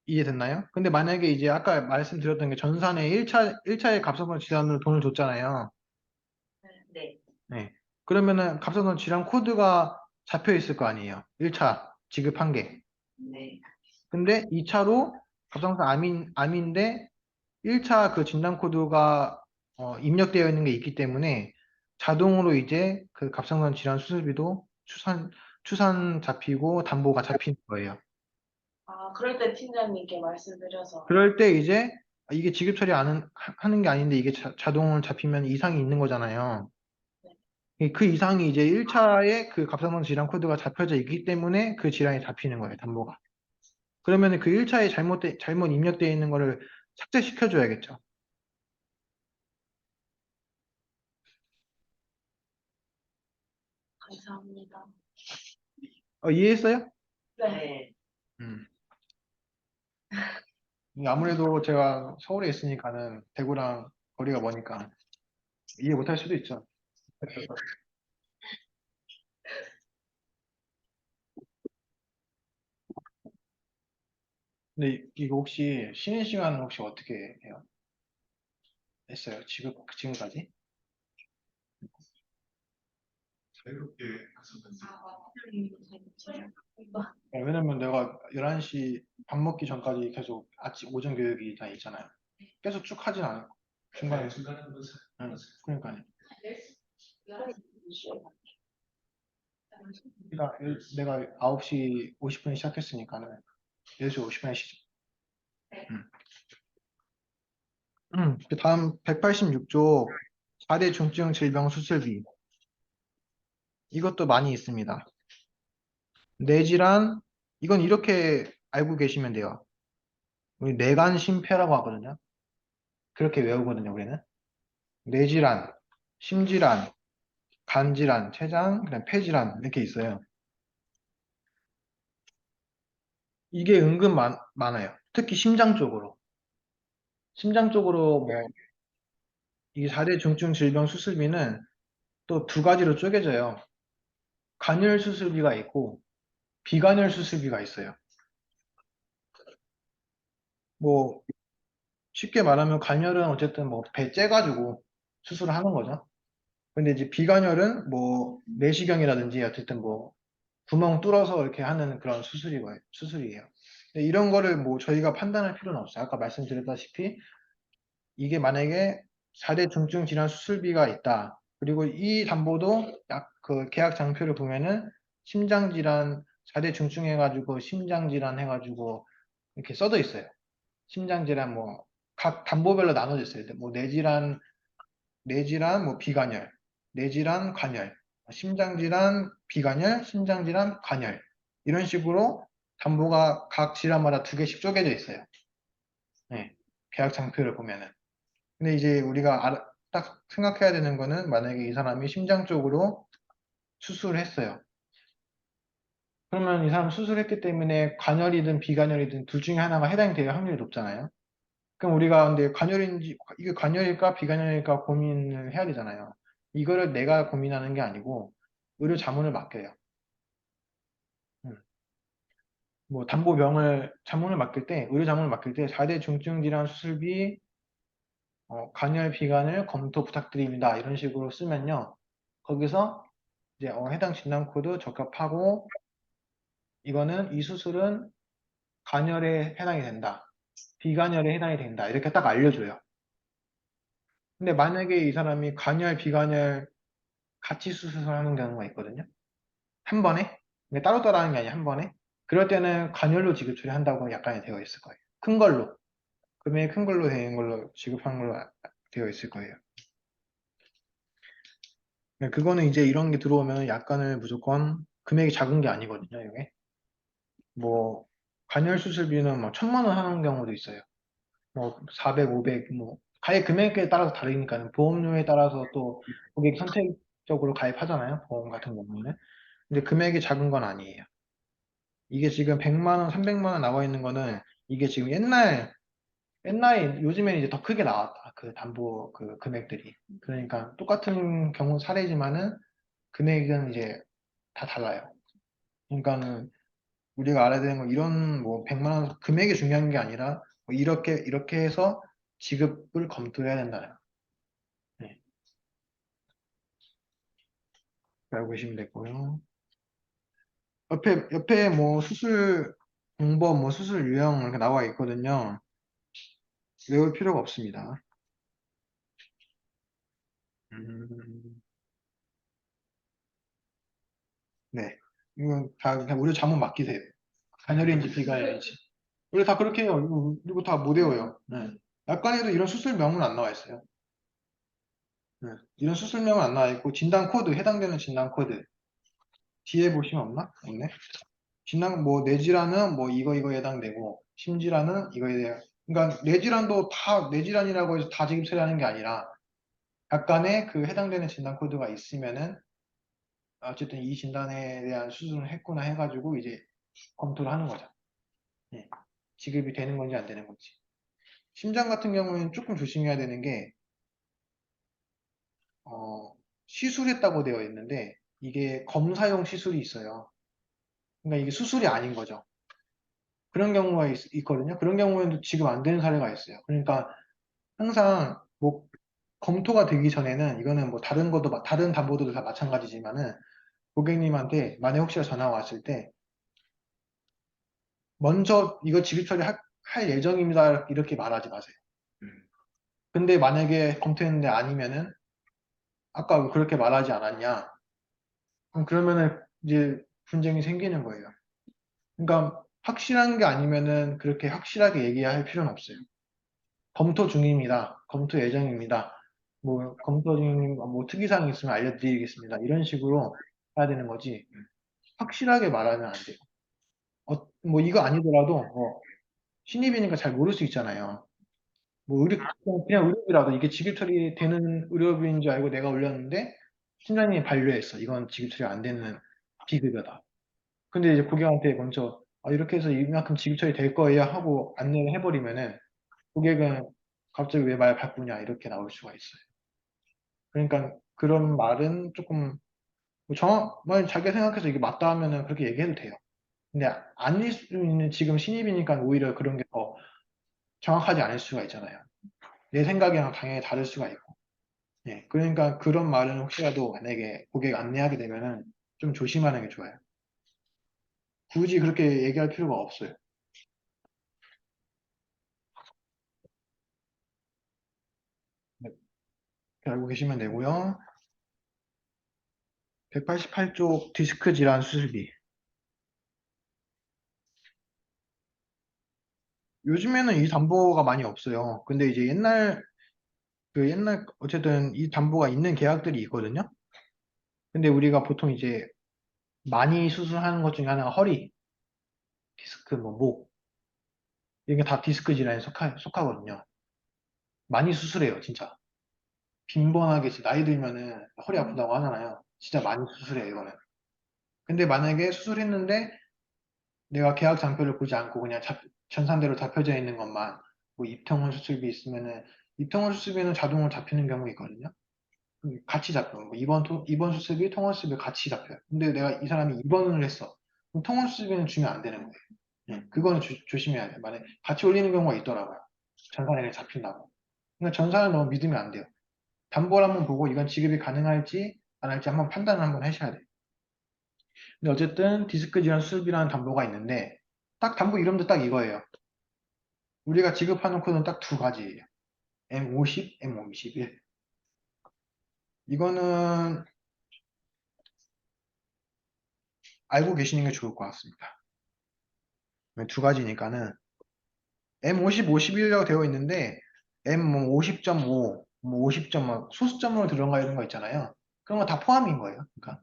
이해됐나요? 근데 만약에 이제 아까 말씀드렸던 게 전산에 1차에 갑상선 질환으로 돈을 줬잖아요. 네. 네. 그러면은 갑상선 질환 코드가 잡혀 있을 거 아니에요. 1차 지급한 게. 네. 근데 2차로 갑상선 암인데 1차 그 진단 코드가 입력되어 있는 게 있기 때문에 자동으로 이제 그 갑상선 질환 수술비도 추산 잡히고 담보가 잡히는 거예요. 그럴 때 팀장님께 말씀드려서. 그럴 때 이제 이게 지급 처리 하는 게 아닌데 이게 자동으로 잡히면 이상이 있는 거잖아요. 그 이상이 이제 1차에 그 갑상선 질환 코드가 잡혀져 있기 때문에 그 질환이 잡히는 거예요, 담보가. 그러면 그 1차에 잘못 입력되어 있는 거를 삭제시켜줘야겠죠. 감사합니다. 이해했어요? 네. 음. 아무래도 제가 서울에 있으니까는 대구랑 거리가 머니까 이해 못할 수도 있죠. 근데 이거 혹시 쉬는 시간은 혹시 어떻게 해요? 했어요? 지금까지? 자유롭게 하셨는지. 왜냐면 내가 11시 밥 먹기 전까지 계속 오전 교육이 다 있잖아요. 계속 쭉 하진 않아요. 중간에. 중간에 한번 응, 그러니까요. 내가 9시 50분에 시작했으니까는 10시 50분에 시작. 응. 그 다음 186조 4대 중증 질병 수술비. 이것도 많이 있습니다. 뇌질환, 이건 이렇게 알고 계시면 돼요. 우리 뇌간 심폐라고 하거든요. 그렇게 외우거든요, 우리는. 뇌질환, 심질환, 간질환, 췌장, 그다음 폐질환 이렇게 있어요. 이게 은근 많아요. 특히 심장 쪽으로. 심장 쪽으로 뭐 이 4대 중증 질병 수술비는 또 두 가지로 쪼개져요. 간헐 수술비가 있고 비간헐 수술비가 있어요. 뭐 쉽게 말하면 간헐은 어쨌든 뭐 배 째가지고 수술을 하는 거죠. 근데 이제 비간혈은 뭐 내시경이라든지 어쨌든 뭐 구멍 뚫어서 이렇게 하는 그런 수술이에요. 근데 이런 거를 뭐 저희가 판단할 필요는 없어요. 아까 말씀드렸다시피 이게 만약에 4대 중증 질환 수술비가 있다. 그리고 이 담보도 그 계약 장표를 보면은 심장 질환 4대 중증 해가지고 심장 질환 해가지고 이렇게 써져 있어요. 심장 질환 뭐 각 담보별로 나눠져 있어요. 뭐 뇌질환 뭐 비관열, 뇌질환 관열, 심장질환 비관열, 심장질환 관열 이런 식으로 담보가 각 질환마다 2개씩 쪼개져 있어요. 네, 계약 장표를 보면은. 근데 이제 우리가 딱 생각해야 되는 거는 만약에 이 사람이 심장 쪽으로 수술을 했어요. 그러면 이 사람 수술했기 때문에 관열이든 비관열이든 둘 중에 하나가 해당이 될 확률이 높잖아요. 그럼 우리가 근데 관열인지 이게 관열일까 비관열일까 고민을 해야 되잖아요. 이거를 내가 고민하는 게 아니고 의료 자문을 맡겨요. 음. 뭐 담보병을 자문을 맡길 때 의료 자문을 맡길 때 4대 중증 질환 수술비 관열 비관을 검토 부탁드립니다. 이런 식으로 쓰면요. 거기서 이제 해당 진단 코드 적합하고 이거는 이 수술은 관열에 해당이 된다. 비관열에 해당이 된다. 이렇게 딱 알려줘요. 근데 만약에 이 사람이 관열, 비관열 같이 수술을 하는 경우가 있거든요. 한 번에? 근데 따로따로 하는 게 아니라 한 번에? 그럴 때는 관열로 지급 처리한다고 약간이 되어 있을 거예요. 큰 걸로. 금액이 큰 걸로 되는 걸로 지급하는 걸로 되어 있을 거예요. 그거는 이제 이런 게 들어오면 약간을 무조건 금액이 작은 게 아니거든요, 이게. 뭐, 관열 수술비는 뭐 1,000만 원 하는 경우도 있어요. 뭐, 400, 500, 뭐, 가입 금액에 따라서 다르니까는 보험료에 따라서 또 고객 선택적으로 가입하잖아요, 보험 같은 경우는. 근데 금액이 작은 건 아니에요. 이게 지금 100만 원, 300만 원 나와 있는 거는 이게 지금 옛날에 요즘에는 이제 더 크게 나왔다. 그 담보 그 금액들이. 그러니까 똑같은 경우 사례지만은 금액은 이제 다 달라요. 그러니까는 우리가 알아야 되는 건 이런 뭐 100만 원 금액이 중요한 게 아니라 뭐 이렇게 해서 지급을 검토해야 된다는 거. 네. 알고 계시면 되고요. 옆에 뭐 수술 방법, 뭐 수술 유형 이렇게 나와 있거든요. 외울 필요가 없습니다. 음, 네. 이건 다 그냥 우리 자문 맡기세요. 간혈인지 비간혈인지. 원래 다 그렇게 해요. 이거 다 못 외워요. 네. 약관에도 이런 수술명은 안 나와 있어요. 네. 이런 수술명은 안 나와 있고 진단 코드, 해당되는 진단 코드. 뒤에 보시면 없나? 없네. 진단 뭐 뇌질환은 뭐 이거에 해당되고 심질환은 이거에 대해 그러니까 뇌질환도 다 뇌질환이라고 해서 다 지급 처리하는 게 아니라 약간의 그 해당되는 진단 코드가 있으면은 어쨌든 이 진단에 대한 수술을 했구나 해가지고 이제 검토를 하는 거죠. 예. 지급이 되는 건지 안 되는 건지. 심장 같은 경우에는 조금 조심해야 되는 게, 시술했다고 되어 있는데, 이게 검사용 시술이 있어요. 그러니까 이게 수술이 아닌 거죠. 그런 경우가 있거든요. 그런 경우에는 지급 안 되는 사례가 있어요. 그러니까 항상 뭐 검토가 되기 전에는 이거는 뭐 다른 것도, 다른 담보들도 다 마찬가지지만은 고객님한테 만약 혹시나 전화 왔을 때 먼저 이거 지급 처리할 예정입니다. 이렇게 말하지 마세요. 근데 만약에 검토했는데 아니면은 아까 왜 그렇게 말하지 않았냐? 그럼 그러면은 이제 분쟁이 생기는 거예요. 그러니까 확실한 게 아니면은 그렇게 확실하게 얘기할 필요는 없어요. 검토 중입니다. 검토 예정입니다. 뭐 검토 중인 뭐 특이사항이 있으면 알려드리겠습니다. 이런 식으로 해야 되는 거지. 확실하게 말하면 안 돼요. 뭐 이거 아니더라도 신입이니까 잘 모를 수 있잖아요. 뭐 그냥 의료비라도 이게 지급 처리되는 의료비인 줄 알고 내가 올렸는데 팀장님이 반려했어. 이건 지급 처리 안 되는 비급여다. 근데 이제 고객한테 먼저 이렇게 해서 이만큼 지급 처리 될 거예요 하고 안내를 해버리면은 고객은 갑자기 왜 말 바꾸냐 이렇게 나올 수가 있어요. 그러니까 그런 말은 조금 뭐 정말 자기가 생각해서 이게 맞다 하면은 그렇게 얘기해도 돼요. 근데 아닐 수 있는 지금 신입이니까 오히려 그런 게 더 정확하지 않을 수가 있잖아요. 내 생각이랑 당연히 다를 수가 있고. 예, 그러니까 그런 말은 혹시라도 만약에 고객 안내하게 되면은 좀 조심하는 게 좋아요. 굳이 그렇게 얘기할 필요가 없어요. 네, 이렇게 알고 계시면 되고요. 188쪽 디스크 질환 수술비. 요즘에는 이 담보가 많이 없어요. 근데 이제 옛날 어쨌든 이 담보가 있는 계약들이 있거든요. 근데 우리가 보통 이제 많이 수술하는 것 중에 하나가 허리, 디스크, 뭐 목, 이게 다 디스크 질환에 속하거든요. 많이 수술해요, 진짜. 빈번하게 나이 들면은 허리 아프다고 하잖아요. 진짜 많이 수술해요, 이거는. 근데 만약에 수술했는데 내가 계약 장표를 보지 않고 그냥 전산대로 잡혀져 있는 것만 뭐 입통원 수술비 있으면은 입통원 수술비는 자동으로 잡히는 경우 있거든요. 같이 잡혀요. 뭐 입원 수술비, 통원 수술비 같이 잡혀요. 근데 내가 이 사람이 입원을 했어. 그럼 통원 수술비는 주면 안 되는 거예요. 그거는 조심해야 돼요. 만약에 같이 올리는 경우가 있더라고요. 전산에 잡힌다고. 그러니까 전산을 너무 믿으면 안 돼요. 담보를 한번 보고 이건 지급이 가능할지 안 할지 한번 판단을 한번 하셔야 돼요. 근데 어쨌든 디스크 질환 수술비라는 담보가 있는데 딱 담보 이름도 딱 이거예요. 우리가 지급하는 코드는 딱 두 가지예요. M50, M51. 이거는 알고 계시는 게 좋을 것 같습니다. 두 가지니까는 M50, 51이라고 되어 있는데 M50.5, 뭐 50.5 소수점으로 들어가 있는 거 있잖아요. 그런 거 다 포함인 거예요. 그러니까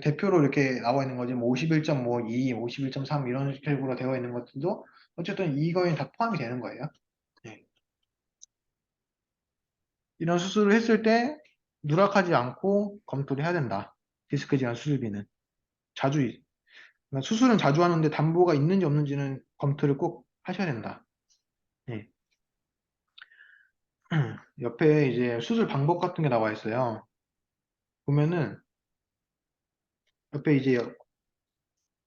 대표로 이렇게 나와 있는 거지, 뭐 51.52, 51.3 이런 식으로 되어 있는 것들도 어쨌든 이거에 다 포함이 되는 거예요. 예. 이런 수술을 했을 때 누락하지 않고 검토를 해야 된다. 디스크 질환 수술비는 자주 그러니까 수술은 자주 하는데 담보가 있는지 없는지는 검토를 꼭 하셔야 된다. 예. 옆에 이제 수술 방법 같은 게 나와 있어요. 보면은 옆에 이제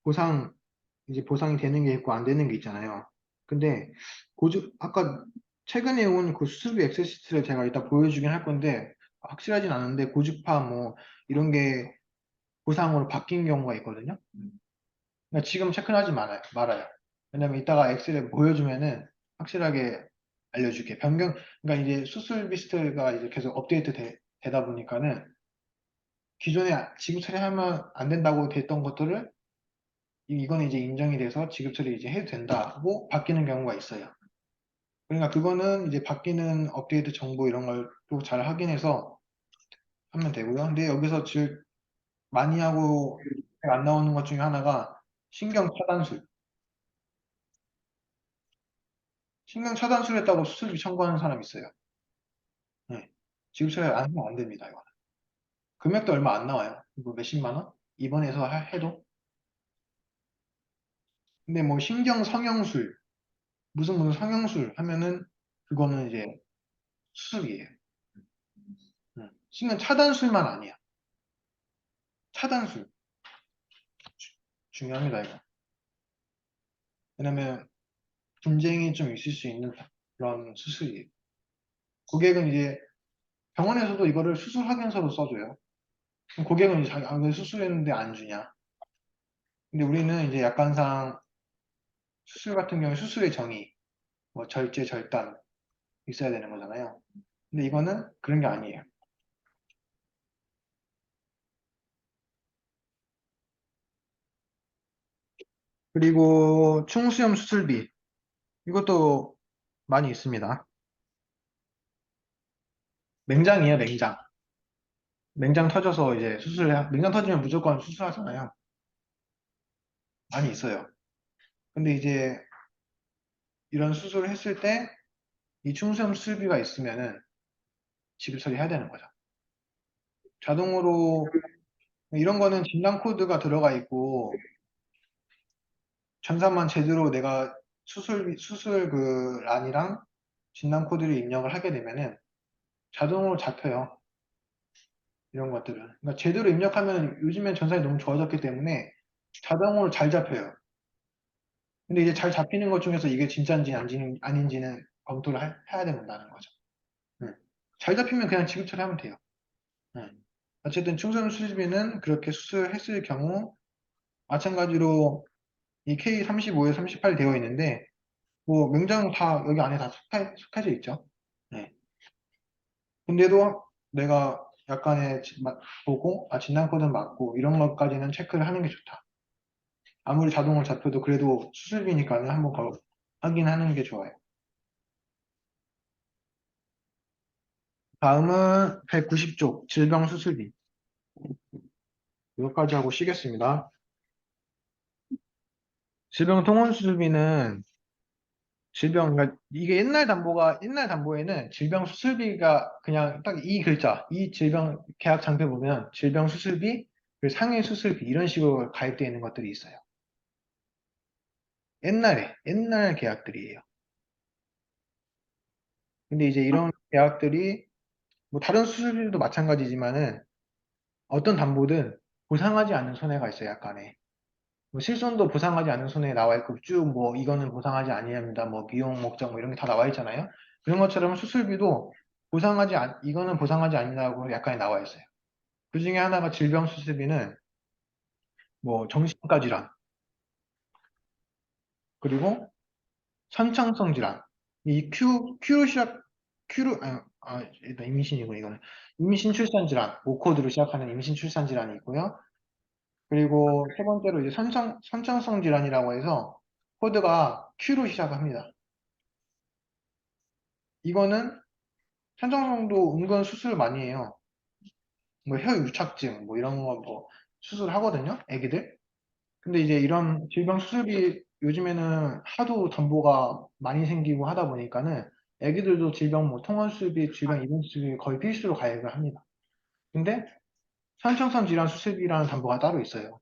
보상 이제 보상이 되는 게 있고 안 되는 게 있잖아요. 근데 아까 최근에 온 그 수술비 엑셀시트를 제가 이따 보여주긴 할 건데 확실하진 않은데 고주파 뭐 이런 게 보상으로 바뀐 경우가 있거든요. 그러니까 지금 체크는 하지 말아요. 왜냐면 이따가 엑셀에 보여주면은 확실하게 알려줄게. 그러니까 이제 수술 리스트가 이제 계속 업데이트 되다 보니까는 기존에 지급 처리하면 안 된다고 됐던 것들을 이거는 이제 인정이 돼서 지급 처리 이제 해도 된다고 바뀌는 경우가 있어요. 그러니까 그거는 이제 바뀌는 업데이트 정보 이런 걸 또 잘 확인해서 하면 되고요. 근데 여기서 제일 많이 하고 안 나오는 것 중에 하나가 신경 차단술. 신경 차단술했다고 수술비 청구하는 사람 있어요. 네. 지급 처리 안 하면 안 됩니다. 이거. 금액도 얼마 안 나와요. 뭐 몇십만 원? 입원해서 해도. 근데 뭐 신경 성형술, 무슨 성형술 하면은 그거는 이제 수술이에요. 신경 차단술만 아니야. 차단술. 중요합니다, 이거. 왜냐면 분쟁이 좀 있을 수 있는 그런 수술이에요. 고객은 이제 병원에서도 이거를 수술 확인서로 써줘요. 그럼 고객은 이제 자기 왜 수술했는데 안 주냐. 근데 우리는 이제 약관상 수술 같은 경우에 수술의 정의, 뭐 절제, 절단 있어야 되는 거잖아요. 근데 이거는 그런 게 아니에요. 그리고 충수염 수술비. 이것도 많이 있습니다. 맹장이에요, 맹장. 맹장 터져서 이제 맹장 터지면 무조건 수술하잖아요. 많이 있어요. 근데 이제 이런 수술을 했을 때 이 충수염 수술비가 있으면은 지급 처리해야 되는 거죠. 자동으로 이런 거는 진단 코드가 들어가 있고 전산만 제대로 내가 수술 그 란이랑 진단 코드를 입력을 하게 되면은 자동으로 잡혀요. 이런 것들은. 그러니까 제대로 입력하면 요즘엔 전산이 너무 좋아졌기 때문에 자동으로 잘 잡혀요. 근데 이제 잘 잡히는 것 중에서 이게 진짜인지 아닌지는 검토를 해야 된다는 거죠. 네. 잘 잡히면 그냥 지급 처리하면 돼요. 네. 어쨌든 충성 수술비는 그렇게 수술했을 경우 마찬가지로 이 K35에 38 되어 있는데 뭐 명장 다 여기 안에 다 속해져 있죠. 네. 근데도 내가 약간의 보고 진단 코드 맞고 이런 것까지는 체크를 하는 게 좋다. 아무리 자동으로 잡혀도 그래도 수술비니까는 한번 확인하는 게 좋아요. 다음은 190쪽 질병 수술비. 이것까지 하고 쉬겠습니다. 질병 통원 수술비는 그러니까 이게 옛날 담보에는 질병 수술비가 그냥 딱 이 글자, 이 질병 계약 장표 보면 질병 수술비, 그리고 상해 수술비 이런 식으로 가입되어 있는 것들이 있어요. 옛날 계약들이에요. 근데 이제 이런 계약들이 뭐 다른 수술비도 마찬가지지만은 어떤 담보든 보상하지 않는 손해가 있어요, 약간의. 뭐 실손도 보상하지 않는 손해에 나와 있고 쭉 뭐 이거는 보상하지 아니합니다. 뭐 미용 목적 뭐 이런 게 다 나와 있잖아요. 그런 것처럼 수술비도 이거는 보상하지 않는다고 약간의 나와 있어요. 그 중에 하나가 질병 수술비는 뭐 정신과 질환 그리고 선창성 질환 이 Q로 시작 Q로 일단 임신이고 이거는 임신 출산 질환 5코드로 시작하는 임신 출산 질환이 있고요. 그리고 세 번째로 이제 선창성 질환이라고 해서 코드가 Q로 시작합니다. 이거는 선창성도 은근 수술 많이 해요. 뭐 혀 유착증 뭐 이런 거 뭐 수술하거든요, 애기들. 근데 이제 이런 질병 수술이 요즘에는 하도 담보가 많이 생기고 하다 보니까는 애기들도 질병 뭐 통원 수술비, 질병 입원 수술비 거의 필수로 가입을 합니다. 근데 선천성 질환 수술비라는 담보가 따로 있어요.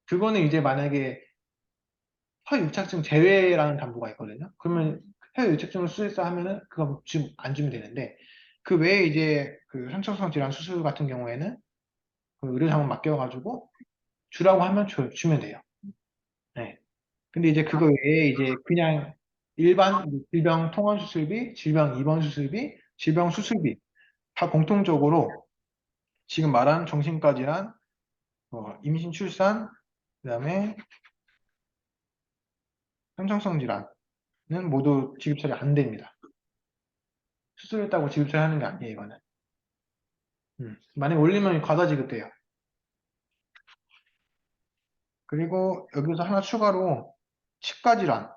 그거는 이제 만약에 혀 유착증 제외라는 담보가 있거든요. 그러면 혀 유착증을 수술사 하면은 그거 지금 안 주면 되는데 그 외에 이제 그 선천성 질환 수술 같은 경우에는 그 의료사무 맡겨가지고 주라고 하면 주면 돼요. 네. 근데 이제 그거 외에 이제 그냥 일반 질병 통원 수술비, 질병 입원 수술비, 질병 수술비 다 공통적으로 지금 말한 정신과 질환, 임신 출산, 그다음에 선천성 질환은 모두 지급 처리 안 됩니다. 수술했다고 지급 처리하는 게 아니에요, 이거는. 만약에 올리면 과다 지급돼요. 그리고 여기서 하나 추가로 치과 질환.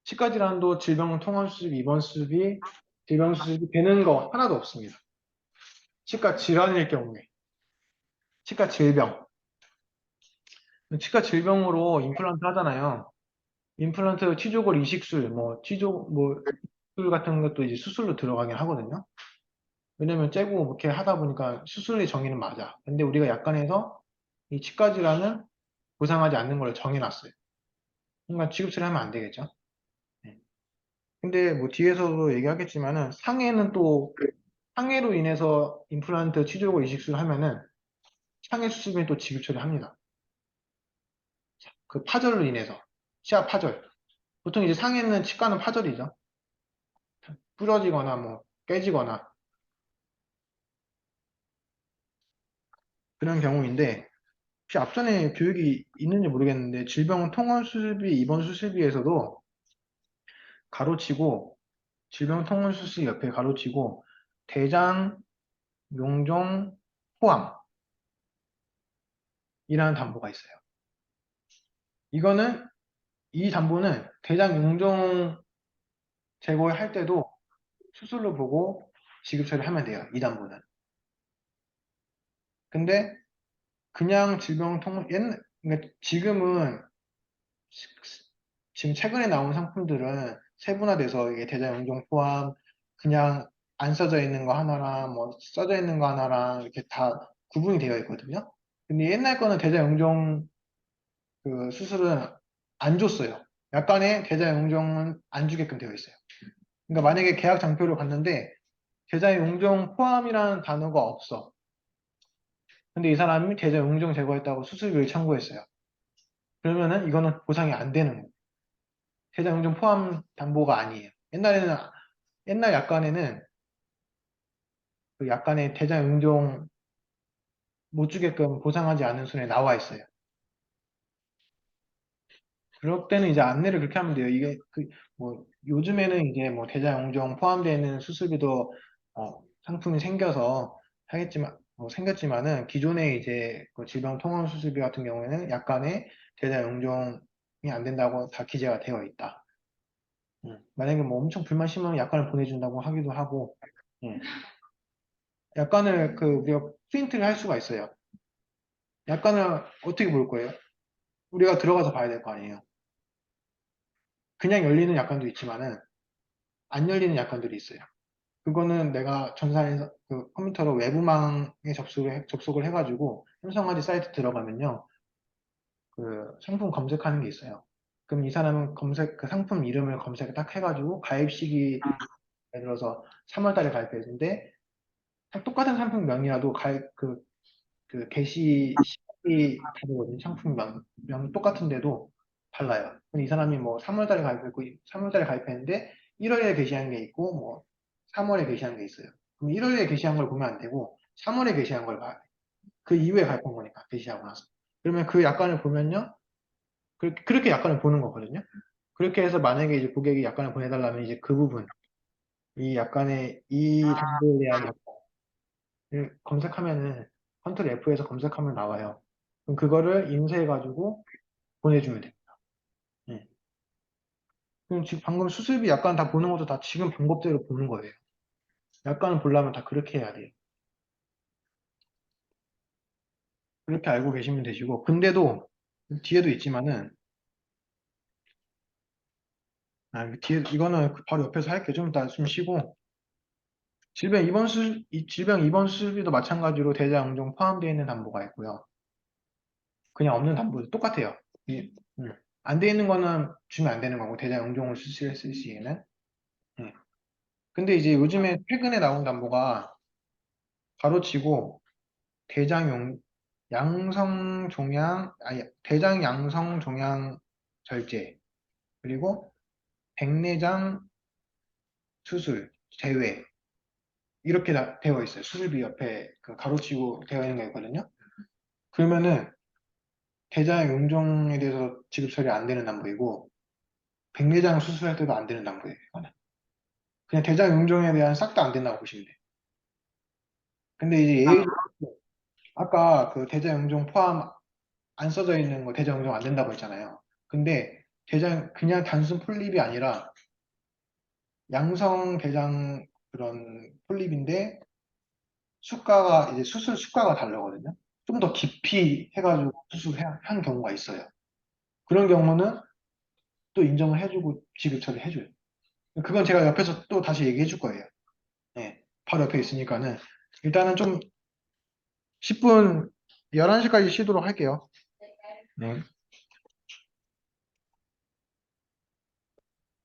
치과 질환도 질병 통원 수술비, 입원 수술비, 질병 수술비 되는 거 하나도 없습니다. 치과 질환일 경우에. 치과 질병. 치과 질병으로 임플란트 하잖아요. 임플란트 치조골 이식술, 술 같은 것도 이제 수술로 들어가긴 하거든요. 왜냐면 째고 이렇게 하다 보니까 수술의 정의는 맞아. 근데 우리가 약관에서 이 치과 질환은 보상하지 않는 걸로 정해놨어요. 그러니까 취급처리 하면 안 되겠죠. 네. 근데 뭐 뒤에서도 얘기하겠지만은 상해는 또 상해로 인해서 임플란트 치조골 이식술 하면은 상해 수술비 또 지급 처리합니다. 그 파절로 인해서 치아 파절. 보통 이제 상해는 치과는 파절이죠. 부러지거나 뭐 깨지거나 그런 경우인데 혹시 앞전에 교육이 있는지 모르겠는데 질병 통원 수술비, 입원 수술비에서도 가로치고 질병 통원 수술비 옆에 가로치고 대장 용종 포함이라는 담보가 있어요. 이거는 이 담보는 대장 용종 제거할 때도 수술로 보고 지급 처리하면 돼요. 이 담보는. 근데 그냥 질병 통원 그러니까 지금은 지금 최근에 나온 상품들은 세분화돼서 이게 대자연종 포함, 그냥 안 써져 있는 거 하나랑 뭐 써져 있는 거 하나랑 이렇게 다 구분이 되어 있거든요. 근데 옛날 거는 대자연종 그 수술은 안 줬어요. 약간의 대자연종은 안 주게끔 되어 있어요. 그러니까 만약에 계약 장표를 봤는데 대자연종 포함이라는 단어가 없어. 근데 이 사람이 대자연종 제거했다고 수술비를 청구했어요. 그러면은 이거는 보상이 안 되는 거예요. 대장용 포함 담보가 아니에요. 옛날 약관에는 그 약관에 대장 응종 못 주게끔 보상하지 않는 순에 나와 있어요. 그럴 때는 이제 안내를 그렇게 하면 돼요. 이게 뭐 요즘에는 이제 뭐 대장용종 포함되어 있는 수술비도 상품이 생겨서 생겼지만은 기존에 이제 그 질병통원 수술비 같은 경우에는 약간의 대장용종이 안 된다고 다 기재가 되어 있다. 만약에 뭐 엄청 불만 심하면 약관을 보내준다고 하기도 하고, 약관을 우리가 프린트를 할 수가 있어요. 약관을 어떻게 볼 거예요? 우리가 들어가서 봐야 될 거 아니에요. 그냥 열리는 약관도 있지만은 안 열리는 약관들이 있어요. 그거는 내가 전산에서 컴퓨터로 외부망에 접속을 해가지고 삼성화재 사이트 들어가면요. 상품 검색하는 게 있어요. 그럼 이 사람은 그 상품 이름을 검색을 딱 해가지고 가입 시기, 예를 들어서 3월 달에 가입했는데 똑같은 상품명이라도 게시 시각이 다르거든요. 상품명 똑같은데도 달라요. 근데 이 사람이 뭐 3월 달에 가입했고, 3월 달에 가입했는데 1월에 게시한 게 있고, 뭐 3월에 게시한 게 있어요. 그럼 1월에 게시한 걸 보면 안 되고, 3월에 게시한 걸 봐야 돼. 그 이후에 가입한 거니까, 게시하고 나서. 그러면 그 약관을 보면요. 그렇게 약관을 보는 거거든요. 그렇게 해서 만약에 이제 고객이 약관을 보내달라면 이제 그 부분, 이 정보에 대한 검색하면은 컨트롤 F에서 검색하면 나와요. 그럼 그거를 인쇄해가지고 보내주면 됩니다. 예. 그럼 지금 방금 수술비 약관 다 보는 것도 다 지금 방법대로 보는 거예요. 약관을 보려면 다 그렇게 해야 돼요. 그렇게 알고 계시면 되시고, 근데도 뒤에도 있지만은, 이거는 바로 옆에서 할게요. 좀 이따 좀 쉬고, 질병 입원 수술비도 마찬가지로 대장암종 포함되어 있는 담보가 있고요. 그냥 없는 담보도 똑같아요. 안 돼 있는 거는 주면 안 되는 거고, 대장암종을 수술했을 시에는. 예. 근데 이제 요즘에 최근에 나온 담보가 가로치고 대장 양성 종양, 아니, 대장 양성 종양 절제, 그리고 백내장 수술 제외, 이렇게 되어 있어요. 수술비 옆에 가로치고 되어 있는 게 있거든요. 그러면은 대장 용종에 대해서 지급 처리 안 되는 담보이고, 백내장 수술할 때도 안 되는 담보예요. 이거는. 그냥 대장 용종에 대한 싹 다 안 된다고 보시면 돼요. 근데 이제 아까 그 대장 용종 포함 안 써져 있는 거 대장 용종 안 된다고 했잖아요. 근데 그냥 단순 폴립이 아니라 양성 대장 그런 폴립인데 이제 수술 수가가 다르거든요. 좀 더 깊이 해가지고 수술한 경우가 있어요. 그런 경우는 또 인정을 해주고 지급 처리해줘요. 그건 제가 옆에서 또 다시 얘기해 줄 거예요. 네, 바로 옆에 있으니까는 일단은 좀 10분 11시까지 쉬도록 할게요. 네.